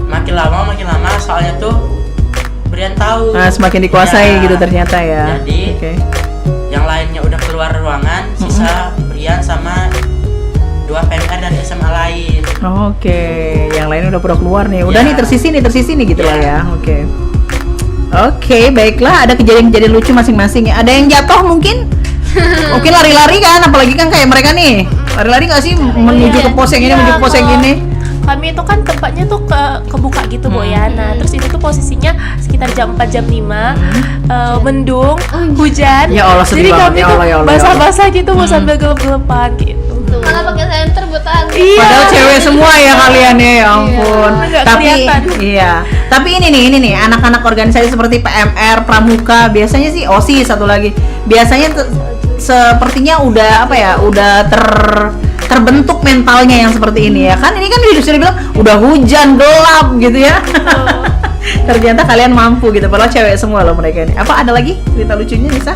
makin lama soalnya tuh Brian tahu. Semakin dikuasai gitu ternyata ya. Jadi yang lainnya udah keluar ruangan, sisa Brian sama 2 PMR dari SMA lain. Yang lain udah pernah keluar nih. Udah nih tersisi nih gitu lah ya. Oke, baiklah. Ada kejadian-kejadian lucu masing-masing ya. Ada yang jatuh mungkin lari-lari kan, apalagi kan kayak mereka nih. Lari-lari nggak sih menuju ke pos yang ini, menuju ke pos yang ini? Kami itu kan tempatnya tuh kebuka gitu Bu ya. Nah terus itu tuh posisinya sekitar jam 4 jam 5, mendung, hujan. Ya Allah, sedih jadi banget. kami tuh basah-basah gitu Bu sambil gelap-gelapan gitu. Malah pakai senter bertahan. Padahal cewek semua ya kalian ya ampun. Tapi ini nih anak-anak organisasi seperti PMR, Pramuka, biasanya sih OSIS satu lagi. Biasanya sepertinya udah terbentuk mentalnya yang seperti ini ya kan. Ini kan sudah bilang udah hujan, gelap gitu ya. Ternyata kalian mampu gitu, padahal cewek semua loh mereka ini. Apa ada lagi cerita lucunya Nisa?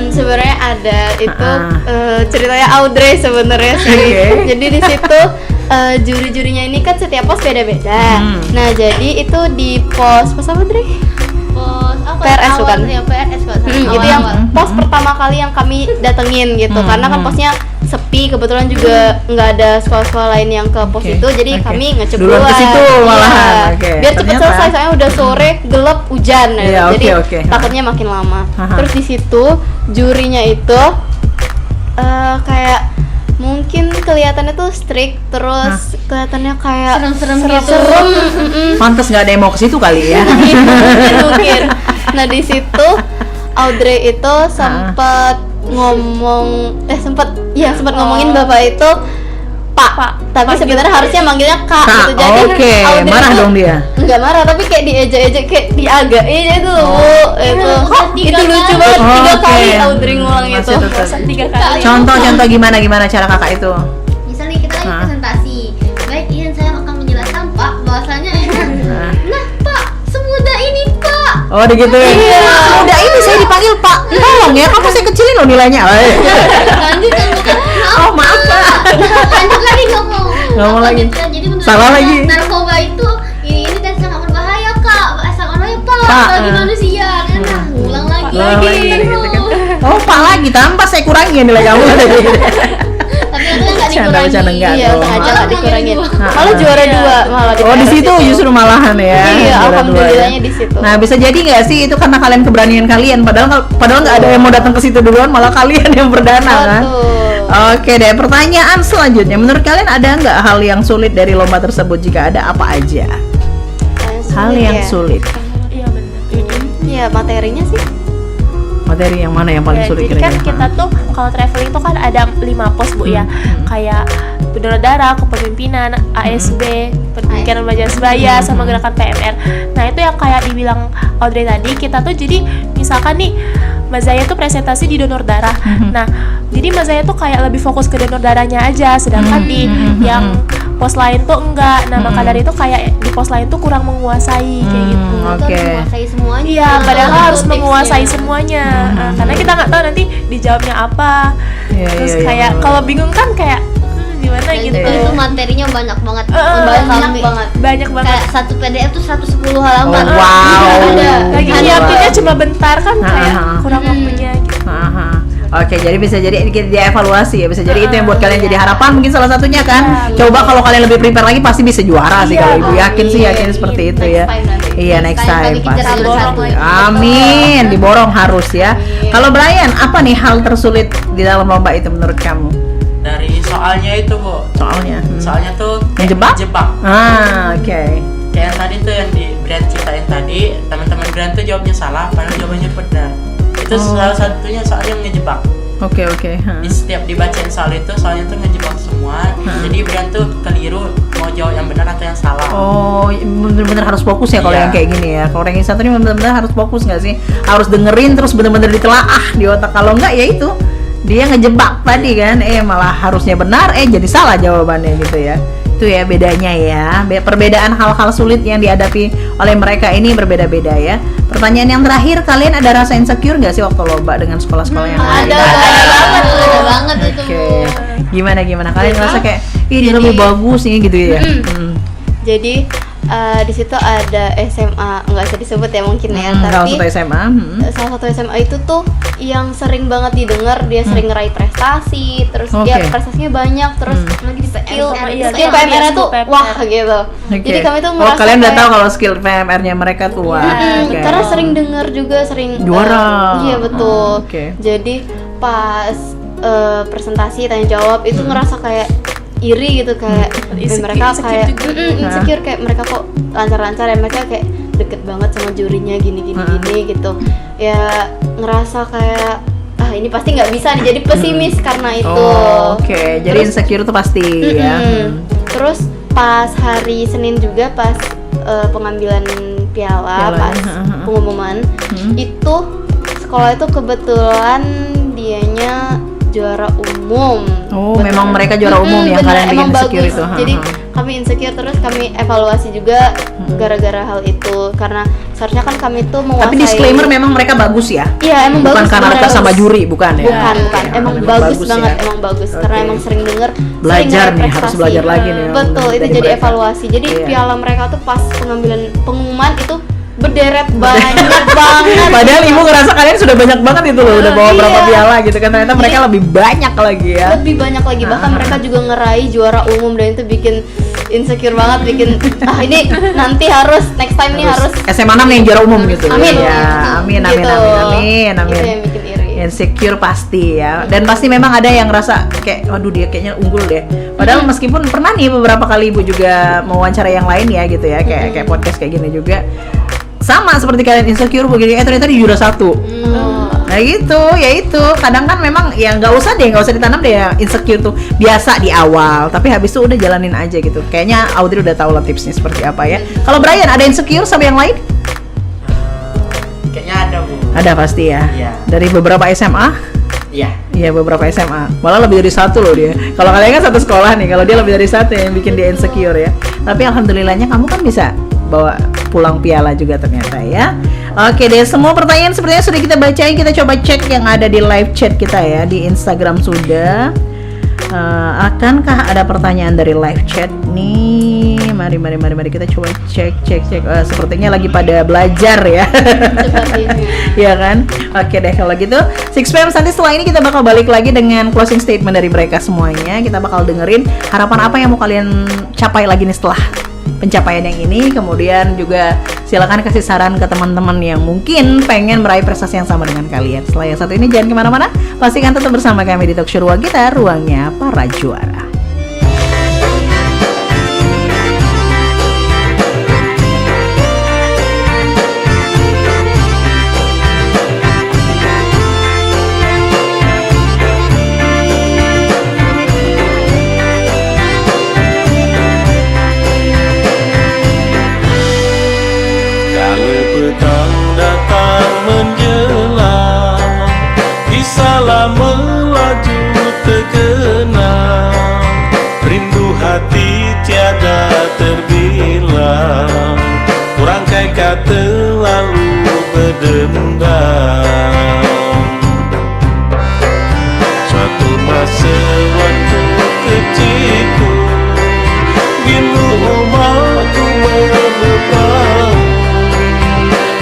Sebenarnya ada itu ceritanya Audrey sebenarnya sih. Jadi di situ juri-jurinya ini kan setiap pos beda-beda. Nah jadi itu di pos apa Audrey? Pos apa? PRS bukan? Ya, PRS kok. Itu yang pos pertama kali yang kami datengin gitu, karena kan posnya sepi, kebetulan juga nggak ada sekolah-sekolah lain yang ke pos itu, jadi kami ngecep duluan ke situ malahan. Biar cepet selesai, soalnya udah sore, gelap, hujan, jadi takutnya makin lama. Terus di situ jurinya itu kayak mungkin kelihatannya tuh strict, terus kelihatannya kayak serem gitu. Pantes nggak ada yang mau ke situ kali ya. Mungkin. Nah di situ Audrey itu sempat ngomongin bapak itu Pak. Tapi sebenarnya harusnya manggilnya Kak gitu. Jadi Audrey marah dong dia. Enggak marah, tapi kayak diejek-ejek, kayak diagain itu loh. Itu lucu banget. 3 kali Audrey ngulang itu. 3 kali. Contoh gimana cara kakak itu? Misalnya kita lagi presentasi. Baik, izin saya akan menjelaskan Pak bahwasanya nah Pak, semudah ini Pak. Oh digituin. Semudah ini saya dipanggil Pak. Tolong ya, kamu saya kecilin loh nilainya. Lanjut kan bukan. Oh maaf Pak. Lanjut lagi ngomong lagi. Jadi menurut salah saya, lagi. Narkoba itu ini dan sangat berbahaya Kak. Sangat berbahaya Pak. Bagi manusia kan. Ulang lagi. Gitu kan. Oh Pak lagi, tanpa saya kurangi nilai kamu. Tapi untungnya nggak Bercanda dikurangi. enggak Iya, dong. sengaja nggak dikurangin. Malah Malah juara Iya. 2 malah Oh di situ justru malahan ya. Iya, juara dua alhamdulillahnya ya. di situ. Nah bisa jadi nggak sih itu karena kalian keberanian kalian, padahal nggak ada yang mau datang ke situ duluan, malah kalian yang berdana kan. Betul. Oke deh, pertanyaan selanjutnya, menurut kalian ada nggak hal yang sulit dari lomba tersebut? Jika ada, apa aja hal yang ya. sulit? Iya benar. Iya, materinya sih. Materi yang mana yang paling Ya, sulit jadi kan kira-kira? kita tuh kalau traveling tuh kan ada 5 pos Bu ya, kayak donor darah, kepemimpinan, ASB, pendidikan remaja sebaya, sama gerakan PMR. Nah itu yang kayak dibilang Audrey tadi, kita tuh jadi misalkan nih Mbak Zaya tuh presentasi di donor darah. Nah jadi Mbak Zaya tuh kayak lebih fokus ke donor darahnya aja, sedangkan di yang pos lain tuh enggak. Nah maka dari itu kayak di pos lain tuh kurang menguasai kayak gitu. Oke. Menguasai semuanya. Iya, padahal harus Konteksnya. menguasai semuanya. Nah, karena kita nggak tahu nanti dijawabnya apa. Iya, Terus iya, kayak iya. kalau bingung kan kayak gimana Dan gitu. itu materinya banyak banget. Banyak banget. Banyak banget. Kayak satu PDF tuh 110 halaman. Oh, wow. Ada. Lagi Ada. nyiapinnya cuma bentar kan kayak Ah. kurang waktunya gitu. Aha. Oke, jadi bisa jadi ini dia evaluasi ya, bisa jadi itu yang buat kalian jadi harapan mungkin salah satunya kan. Coba kalau kalian lebih prepare lagi pasti bisa juara sih, Iya, kalau ibu yakin sih, amin. yakin seperti itu ya. Next time nanti. Iya, next time time kami kejar pasti. satu-satu. Amin, diborong harus ya. Kalau Brian, apa nih hal tersulit di dalam lomba itu menurut kamu? Dari soalnya itu Bu, Soalnya. soalnya tuh Menjebak? jebak. Ah, oke. Kayak yang tadi tuh yang di Brian ceritain tadi, teman-teman Brian tuh jawabnya salah, padahal jawabannya benar. Itu salah satunya soal yang ngejebak. Oke, oke. Di setiap dibacain soal itu, soalnya tuh ngejebak semua. Jadi Brian tuh keliru mau jawab yang benar atau yang salah. Oh, bener-bener harus fokus ya kalau Iya. yang kayak gini ya. Kalau ranking 1 ini bener-bener harus fokus nggak sih? Harus dengerin terus bener-bener ditelaah di otak. Kalau nggak ya itu dia ngejebak tadi kan, malah harusnya benar, jadi salah jawabannya gitu ya. Itu ya bedanya ya. Perbedaan hal-hal sulit yang dihadapi oleh mereka ini berbeda-beda ya. Pertanyaan yang terakhir, kalian ada rasa insecure nggak sih waktu lomba dengan sekolah-sekolah yang lain? Ada banget itu Oke. Bu. Gimana? Kalian ngerasa kayak, ih dia lebih bagus nih gitu ya? Jadi di situ ada SMA, nggak usah disebut ya mungkin ya, Salah tapi satu SMA. salah satu SMA itu tuh yang sering banget didengar, dia sering ngeraih prestasi, terus Oke. ya prestasinya banyak, terus Lagi di skill PMR. Iya, skill iya, PMR-nya tuh PMR. wah gitu. Oke. Jadi kami tuh Oh, merasa kalian udah kayak- tahu kalau skill PMR-nya mereka tuh wah. Oke. karena sering dengar juga, sering Juara. iya betul. Oke. Jadi pas presentasi tanya jawab itu ngerasa kayak iri gitu, kayak mereka Insecure kayak juga. insecure, kayak mereka kok lancar-lancar ya, mereka kayak deket banget sama jurinya gini gitu ya, ngerasa kayak ini pasti nggak bisa nih, jadi pesimis karena itu. Oh, oke. Jadi Terus- insecure tuh pasti ya. Terus pas hari Senin juga pas pengambilan piala, Pialanya, pas pengumuman itu sekolah itu kebetulan dianya juara umum. Oh, memang mereka juara umum yang kalian bikin emang insecure bagus. itu. Jadi kami insecure, terus kami evaluasi juga gara-gara hal itu, karena seharusnya kan kami tuh menguasai. Tapi disclaimer memang mereka bagus ya. Iya, emang Bukan bagus. karena beneran mereka sama bagus. juri, bukan ya? Bukan. Oke, Emang memang bagus banget, ya. emang bagus. Karena Oke. emang sering denger. Belajar sering ngeliat nih, harus prestasi. belajar lagi nih. Betul, itu dari jadi mereka. evaluasi. Jadi Iya. piala mereka tuh pas pengumuman itu berderet banyak banget. Padahal ibu ngerasa kalian sudah banyak banget itu loh, udah bawa berapa Iya. piala gitu kan, ternyata mereka lebih banyak lagi ya. Lebih banyak lagi, bahkan mereka juga ngeraih juara umum, dan itu bikin insecure banget, bikin ini nanti harus next time nih harus SMA 6 nih yang juara umum gitu. Amin. Ya, amin, amin, Gitu. amin, amin, Itu amin. yang bikin iri. Insecure pasti ya, dan pasti memang ada yang ngerasa kayak waduh dia kayaknya unggul deh, padahal meskipun pernah nih beberapa kali ibu juga mewawancara yang lain ya gitu ya, kayak podcast kayak gini juga sama seperti kalian insecure begini, ternyata di juara 1. Nah gitu, ya itu kadang kan memang ya nggak usah ditanam deh ya, insecure tuh biasa di awal, tapi habis itu udah jalanin aja gitu. Kayaknya Audrey udah tahu lah tipsnya seperti apa ya. Kalau Brian ada insecure sama yang lain? Kayaknya ada Bu. Ada pasti ya. Iya. Dari beberapa SMA? Iya. Iya, beberapa SMA. Malah lebih dari satu loh dia. Kalau kalian kan satu sekolah nih, kalau dia lebih dari satu yang bikin dia insecure ya. Tapi alhamdulillahnya kamu kan bisa bawa pulang piala juga ternyata ya. Oke deh, semua pertanyaan sepertinya sudah kita bacain. Kita coba cek yang ada di live chat kita ya, di Instagram sudah. Akankah ada pertanyaan dari live chat nih? Mari kita coba cek. Sepertinya lagi pada belajar ya. Ya kan? Oke deh kalau gitu. Six Fam, nanti setelah ini kita bakal balik lagi dengan closing statement dari mereka semuanya. Kita bakal dengerin harapan apa yang mau kalian capai lagi nih setelah pencapaian yang ini. Kemudian juga silakan kasih saran ke teman-teman yang mungkin pengen meraih prestasi yang sama dengan kalian. Setelah yang satu ini jangan kemana-mana, pastikan tetap bersama kami di Talkshow Ruang Kita, ruangnya para juara. Salah melaju terkenang, rindu hati tiada terbilang, kurangkai kata lalu berdendam. Suatu masa waktu kecilku, gilu umatku menebang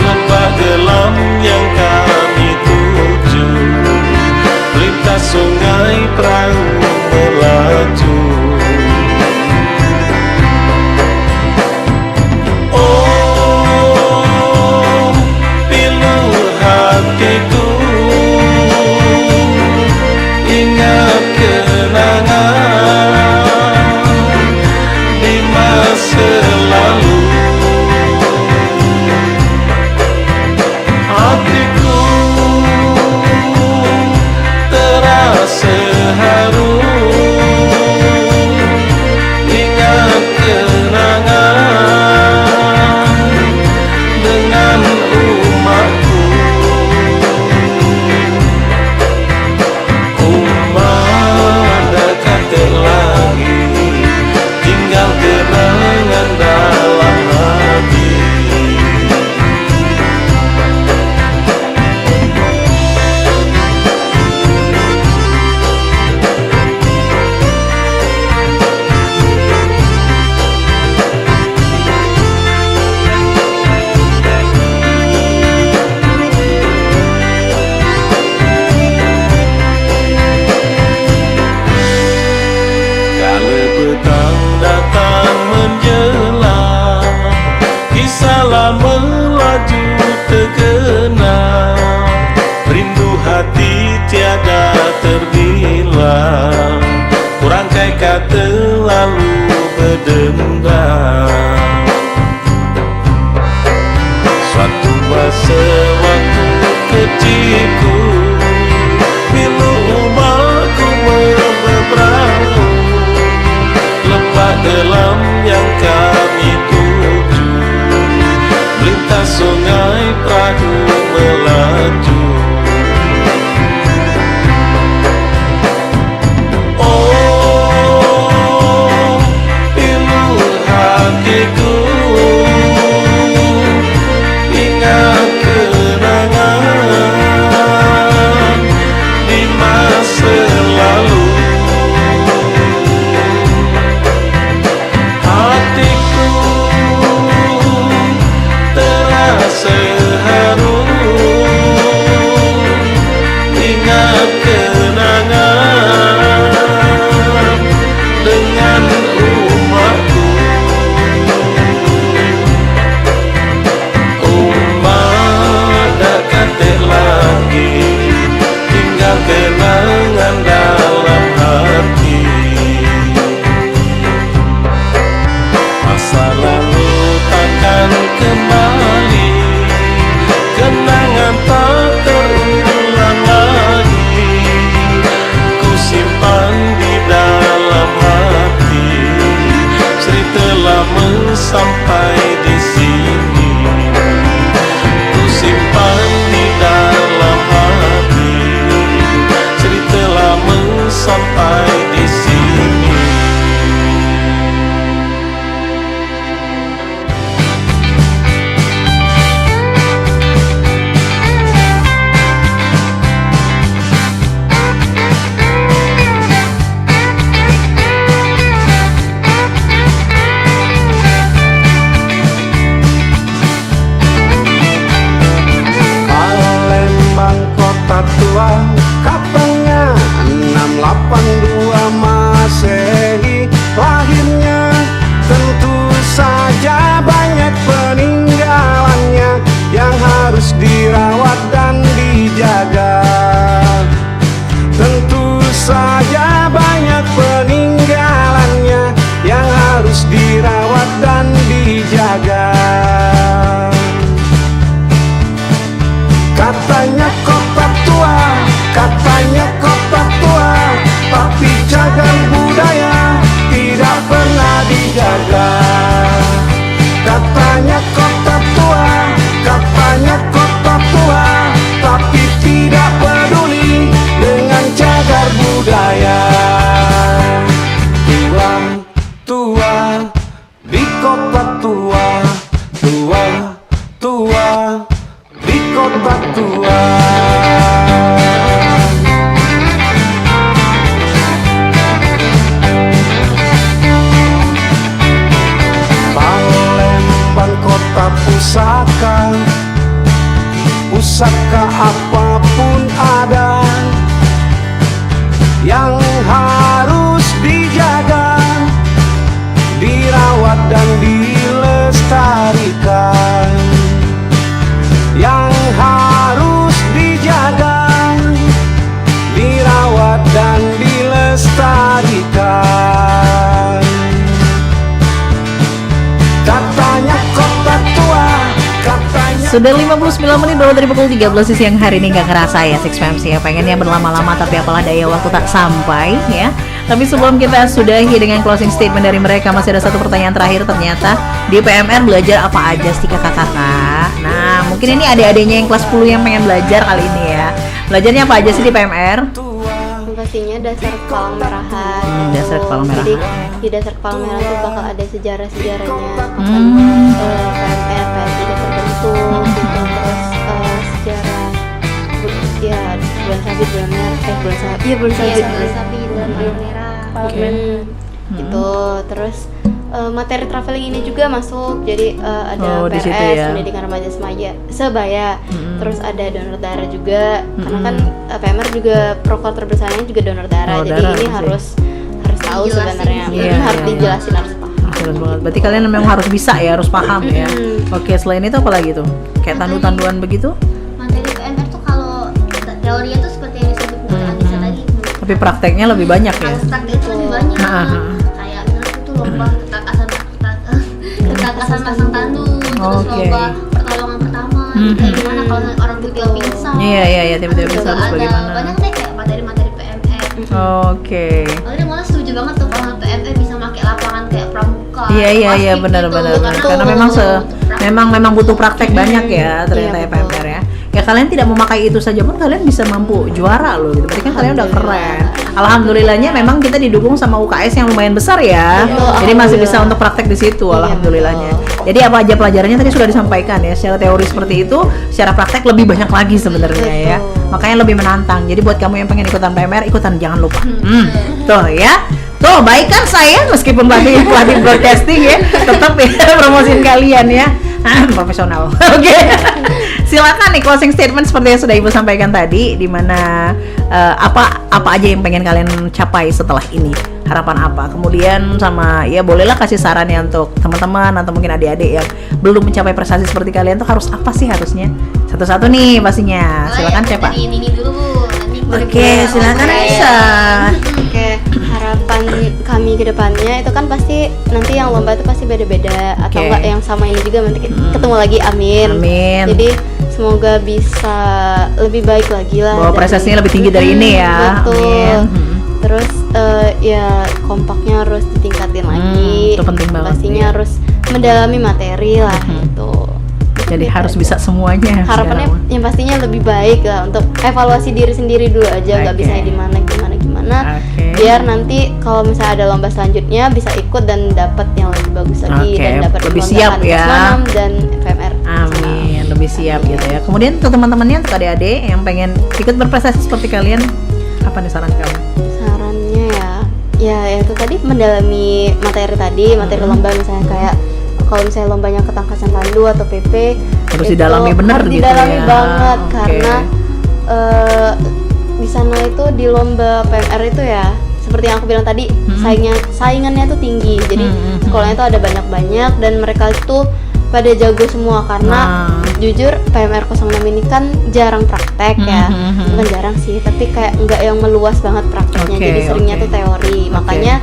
lembah gelam yang kami tuju, lintas sungai perahu melaju. Oh, pilu hatiku, ingat kenangan di masa lalu. Hatiku terasa haru, ingat kenangan dengan umatku. Umat dekat terlangit, tinggal kenangan dalam hati. Kala petang datang menjelang, kisah lama melaju terkenang, rindu hati tiada terbilang, kurangkai kata lalu berdendam. Suatu masa waktu kecilku, pilu umatku menyeberang lembah gelam yang kami tuju, lintas sungai perahu melaju. Sudah 59 menit lewat dari pukul 13 di siang hari ini. Gak kerasa ya 6MC ya, pengennya berlama-lama tapi apalah daya waktu tak sampai ya. Tapi sebelum kita sudahi dengan closing statement dari mereka, masih ada satu pertanyaan terakhir. Ternyata di PMR belajar apa aja sih kakak-kakak? Nah mungkin ini adik-adiknya yang kelas 10 yang pengen belajar kali ini ya. Belajarnya apa aja sih di PMR? Pastinya dasar kepala merahan. Dasar kepala merahan. Jadi di dasar kepala merah itu bakal ada sejarah-sejarahnya. Kapan PMR PMI itu terbentuk, gitu. Terus sejarah ya bulan sabit, bulan merah, bulan sabit, iya bulan sabit, bulan merah. Gitu. Terus materi traveling ini juga masuk. Jadi ada di situ PRS, ya. Pendidikan Remaja Sebaya. Terus ada donor darah juga. Karena kan PMR juga prokol terbesarnya juga donor darah. Jadi darah, ini sih. harus tahu sebenarnya. Iya, Harus iya. dijelasin, harus paham. Jelas banget. Berarti kalian memang harus bisa ya, harus paham ya. Oke, selain itu apa lagi tuh? Kayak tandu-tanduan begitu? Materi PMR tuh kalau teorinya tuh seperti yang disebut oleh Anissa tadi. Tapi prakteknya lebih banyak ya. Kalau praktek itu lebih banyak. Kayak misalnya itu lomba ketakasan pasang tandu, terus Oke. lomba pertolongan pertama. Kayak gimana kalau orang tiba-tiba pingsan. Iya, tiba-tiba bisa harus Ada bagaimana. banyak deh kayak materi-materi PMR. Oke. Lalu malah setuju banget tuh kalau PMR bisa pakai lapangan kayak pramuka. Iya, plastik benar-benar. gitu. Karena memang butuh praktek banyak ya ternyata ya Iya, betul. PMR ya. Ya kalian tidak memakai itu saja pun kalian bisa mampu juara loh gitu. Berarti kan kalian udah keren. Alhamdulillahnya memang kita didukung sama UKS yang lumayan besar ya. Jadi masih bisa untuk praktek di situ. Alhamdulillahnya. Jadi apa aja pelajarannya tadi sudah disampaikan ya. Secara teori seperti itu, secara praktek lebih banyak lagi sebenarnya ya. Makanya lebih menantang. Jadi buat kamu yang pengen ikutan PMR, ikutan jangan lupa. Tuh ya. Tuh baik kan saya meskipun pelatih broadcasting ya, tetap ya promosiin kalian ya. Profesional. Oke. Silakan nih closing statement seperti yang sudah Ibu sampaikan tadi, di mana apa aja yang pengen kalian capai setelah ini. Harapan apa? Kemudian sama ya bolehlah kasih saran ya untuk teman-teman atau mungkin adik-adik yang belum mencapai prestasi seperti kalian tuh harus apa sih harusnya? Satu-satu nih pastinya. Silakan siapa? Dari ini dulu Bu. Nanti Oke, silakan Aisyah. Oke, harapan kami ke depannya itu kan pasti nanti yang lomba itu pasti beda-beda atau Oke. enggak yang sama ini juga nanti ketemu lagi, amin. Amin. Jadi semoga bisa lebih baik lagi lah. Bahwa dari- prestasinya lebih tinggi dari ini ya. Betul. Amin. Terus ya kompaknya harus ditingkatin lagi. itu penting banget, Pastinya iya. harus mendalami materi lah gitu. Jadi harus bisa semuanya. Harapannya sekarang. yang pastinya lebih baik lah untuk evaluasi diri sendiri dulu aja, nggak Oke. bisa di mana gimana. Oke. Biar nanti kalau misalnya ada lomba selanjutnya bisa ikut dan dapat yang lebih bagus lagi Oke, dan dapat lebih lomba siap Anis ya. Manam dan PMR. Amin, lebih siap gitu ya. Kemudian untuk teman-temannya, untuk adik-adik yang pengen ikut berprestasi seperti kalian, apa nih saran kamu? Sarannya ya itu tadi mendalami materi lomba, misalnya kayak kalau misalnya lombanya ketangkasan tandu atau PP Harus itu didalami bener harus gitu didalami ya. banget. Oke. Karena di sana itu di lomba PMR itu ya seperti yang aku bilang tadi, saingannya tuh tinggi. Jadi sekolahnya tuh ada banyak dan mereka itu pada jago semua karena jujur PMR 06 ini kan jarang praktek ya. Bukan jarang sih, tapi kayak nggak yang meluas banget prakteknya. Oke, Jadi seringnya oke. tuh teori. Oke. Makanya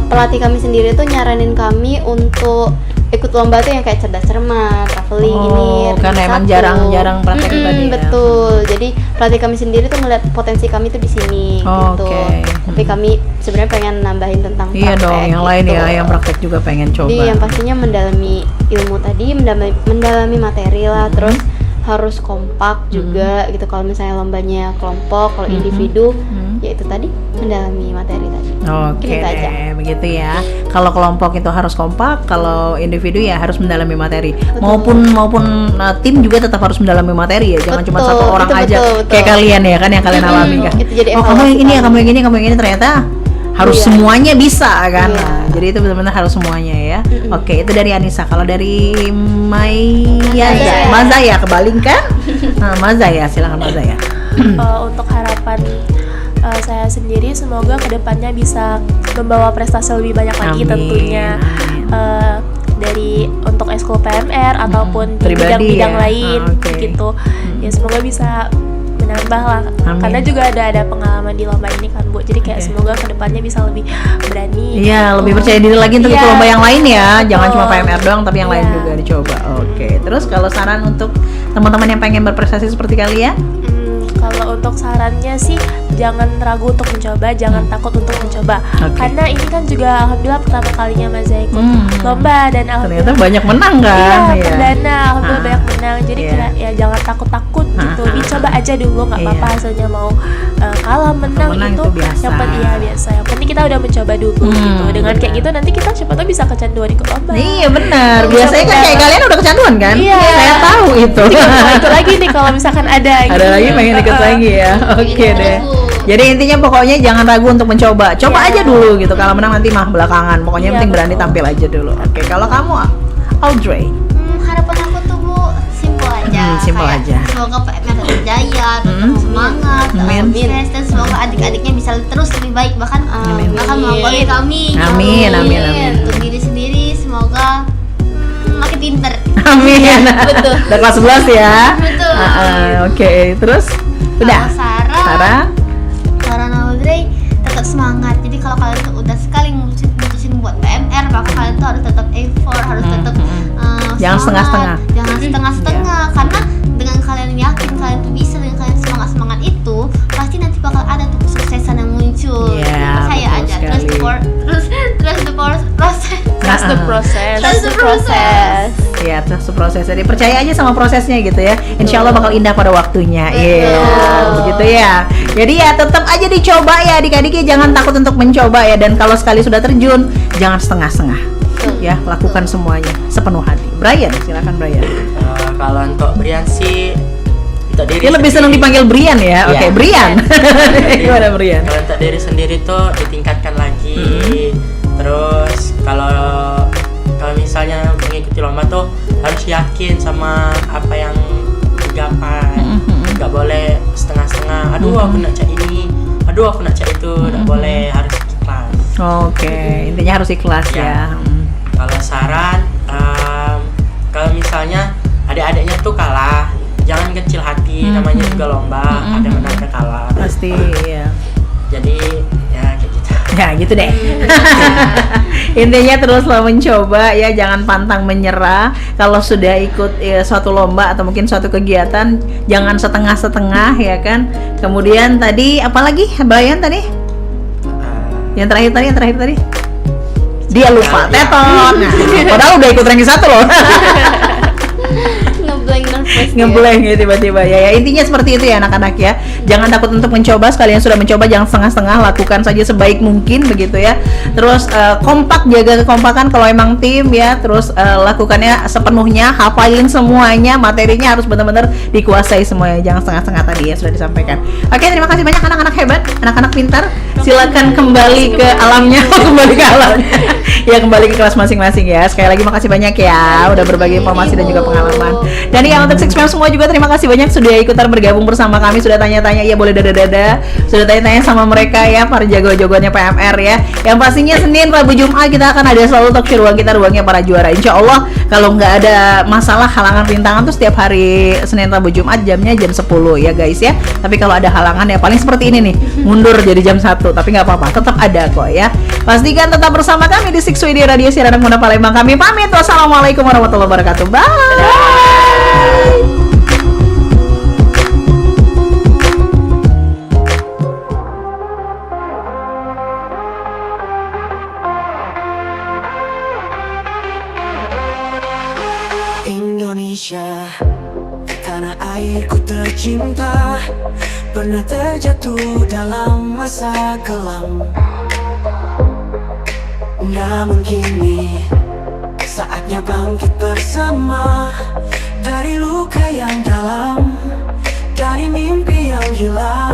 pelatih kami sendiri tuh nyaranin kami untuk ikut lomba tuh yang kayak cerdas cermat, traveling ini. Karena emang satu. jarang praktek tadi ya. Betul. Jadi pelatih kami sendiri tuh ngeliat potensi kami tuh di sini gitu. Oke. Tapi kami sebenarnya pengen nambahin tentang Iya praktek. dong, yang lain gitu. ya, yang praktek juga pengen coba. Jadi yang pastinya mendalami ilmu tadi, mendalami materi lah, terus harus kompak juga gitu. Kalau misalnya lombanya kelompok, kalau individu, ya itu tadi mendalami materi tadi. Oke, Gitu aja. begitu ya. Kalau kelompok itu harus kompak, kalau individu ya harus mendalami materi. Maupun tim juga tetap harus mendalami materi ya. Jangan cuma Betul, satu orang itu aja. betul. Kayak kalian ya kan yang kalian alami kan. Itu jadi Oh, kamu yang evaluasi ini ya, kami. kamu yang ini, kamu yang ini, ternyata harus Iya. semuanya bisa kan. Iya. Nah, jadi itu benar-benar harus semuanya ya. Oke, itu dari Anissa. Kalau dari Mazaya kebalik kan? Nah, Mazaya, silakan Mazaya. Untuk harapan saya sendiri, semoga kedepannya bisa membawa prestasi lebih banyak lagi Amin, tentunya. Dari untuk ekskul PMR ataupun di Pribadi bidang-bidang ya? lain Oke. gitu. Ya semoga bisa nambah lah. Amin. Karena juga ada pengalaman di lomba ini kan Bu. Jadi kayak Oke. semoga kedepannya bisa lebih berani. Iya, lebih percaya diri lagi untuk Iya, ikut lomba yang lain ya. Jangan betul. cuma PMR doang, tapi yang lain Iya. juga dicoba. Oke. Terus kalau saran untuk teman-teman yang pengen berprestasi seperti kalian? Kalau untuk sarannya sih jangan ragu untuk mencoba, jangan takut untuk mencoba. Oke. Karena ini kan juga alhamdulillah pertama kalinya Mas Zai ikut lomba dan Ternyata alhamdulillah banyak menang kan? Iya, perdana, alhamdulillah Ah. banyak menang. Jadi Iya. kayak ya jangan takut-takut gitu. Dicoba aja dulu, nggak apa-apa Iya. hasilnya mau kalah menang, menang itu itu biasa. yang penting ya biasa. Yang penting kita udah mencoba dulu gitu. Dengan kayak gitu nanti kita siapa tahu bisa kecanduan ikut lomba. Iya benar. Bisa Biasanya kan kayak mendapat. kalian udah kecanduan kan? Iya. Saya tahu itu. Mau ikut lagi nih kalau misalkan ada gitu. Ada lagi pengen ikut lagi ya. Oke deh. Jadi intinya pokoknya jangan ragu untuk mencoba. Coba Iya. aja dulu gitu. Kalau menang nanti mah belakangan. Pokoknya yang Iya, penting berani betul. tampil aja dulu. Oke, kalau kamu Audrey. Harapan aku tuh Bu simpel aja. Simpel Kayak aja. Semoga PMR tetap jaya, tetap semangat, Amin. sukses, dan semoga adik-adiknya bisa terus lebih baik bahkan bahkan melampaui kami. Amin, amin, amin. Untuk diri sendiri semoga makin pinter. Amin. Betul. Udah kelas 11 ya. Betul. Oke, terus udah. Kalau Sarah Audrey tetap semangat. Jadi kalau kalian tuh udah sekali mutusin buat PMR, maka kalian tuh harus tetap effort, harus tetap Jangan semangat. setengah-setengah. Jangan setengah-setengah karena dengan kalian yakin kalian tuh bisa, dengan kalian semangat itu pasti nanti bakal ada tuh kesuksesan yang muncul. Iya, Percaya betul aja. sekali. Trust the process. Trust the process. Trust the process. Ya, terus proses. Jadi percaya aja sama prosesnya gitu ya. Insya Allah bakal indah pada waktunya. Iya, begitu ya. Jadi ya tetap aja dicoba ya adik-adik ya. Jangan takut untuk mencoba ya. Dan kalau sekali sudah terjun, jangan setengah-setengah. Ya, lakukan semuanya sepenuh hati. Brian, silakan Brian. Kalau untuk Brian sih untuk diri Dia lebih senang dipanggil Brian ya. Oke, Iya. Brian. Gimana Brian? Kalau untuk diri sendiri tuh ditingkatkan lagi. Terus kalau misalnya mengikuti lomba tuh harus yakin sama apa yang digapai. Nggak boleh setengah-setengah. Aduh aku nak cak ini. Aduh aku nak cak itu. Nggak boleh, harus ikhlas. Oke, intinya harus ikhlas ya. Kalau saran, kalau misalnya adik-adiknya tuh kalah, jangan kecil hati. Namanya juga lomba, ada menang ada kalah. Pasti ya. Jadi ya kayak gitu. Ya gitu deh. Intinya teruslah mencoba ya, jangan pantang menyerah. Kalau sudah ikut suatu lomba atau mungkin suatu kegiatan, jangan setengah-setengah ya kan. Kemudian tadi apalagi Brian tadi? Yang terakhir tadi? Dia lupa tetot. Nah, padahal udah ikut ranking 1 loh. Ngeblank nervous. Ngeblank gitu tiba-tiba ya. Intinya seperti itu ya anak-anak ya. Jangan takut untuk mencoba. Sekalian sudah mencoba jangan setengah-setengah, lakukan saja sebaik mungkin begitu ya. Terus kompak, jaga kekompakan kalau emang tim ya. Terus lakukannya sepenuhnya, hafalin semuanya, materinya harus benar-benar dikuasai semuanya. Jangan setengah-setengah tadi ya sudah disampaikan. Oke, terima kasih banyak anak-anak hebat, anak-anak pintar. Silakan kembali ke alamnya, kembali ke alamnya. Ya kembali ke kelas masing-masing ya. Sekali lagi makasih banyak ya udah berbagi informasi dan juga pengalaman. Dan ya untuk Six Fam semua juga terima kasih banyak sudah ikutan bergabung bersama kami, sudah tanya-tanya ya, boleh dada-dada, sudah tanya-tanya sama mereka ya, para jago-jagoannya PMR ya. Yang pastinya Senin, Rabu, Jumat kita akan ada selalu talk show ruang kita, ruangnya para juara. Insya Allah kalau nggak ada masalah halangan rintangan tuh setiap hari Senin, Rabu, Jumat jamnya jam 10 ya guys ya. Tapi kalau ada halangan ya paling seperti ini nih, mundur jadi jam 1, tapi nggak apa-apa, tetap ada kok ya. Pastikan tetap bersama kami di Six Way di Radio Siaran Anak Muda Palembang. Kami pamit, wassalamualaikum warahmatullahi wabarakatuh. Bye. Indonesia, tanah airku tercinta, pernah terjatuh dalam masa kelam. Namun kini saatnya bangkit bersama, dari luka yang dalam, dari mimpi yang hilang.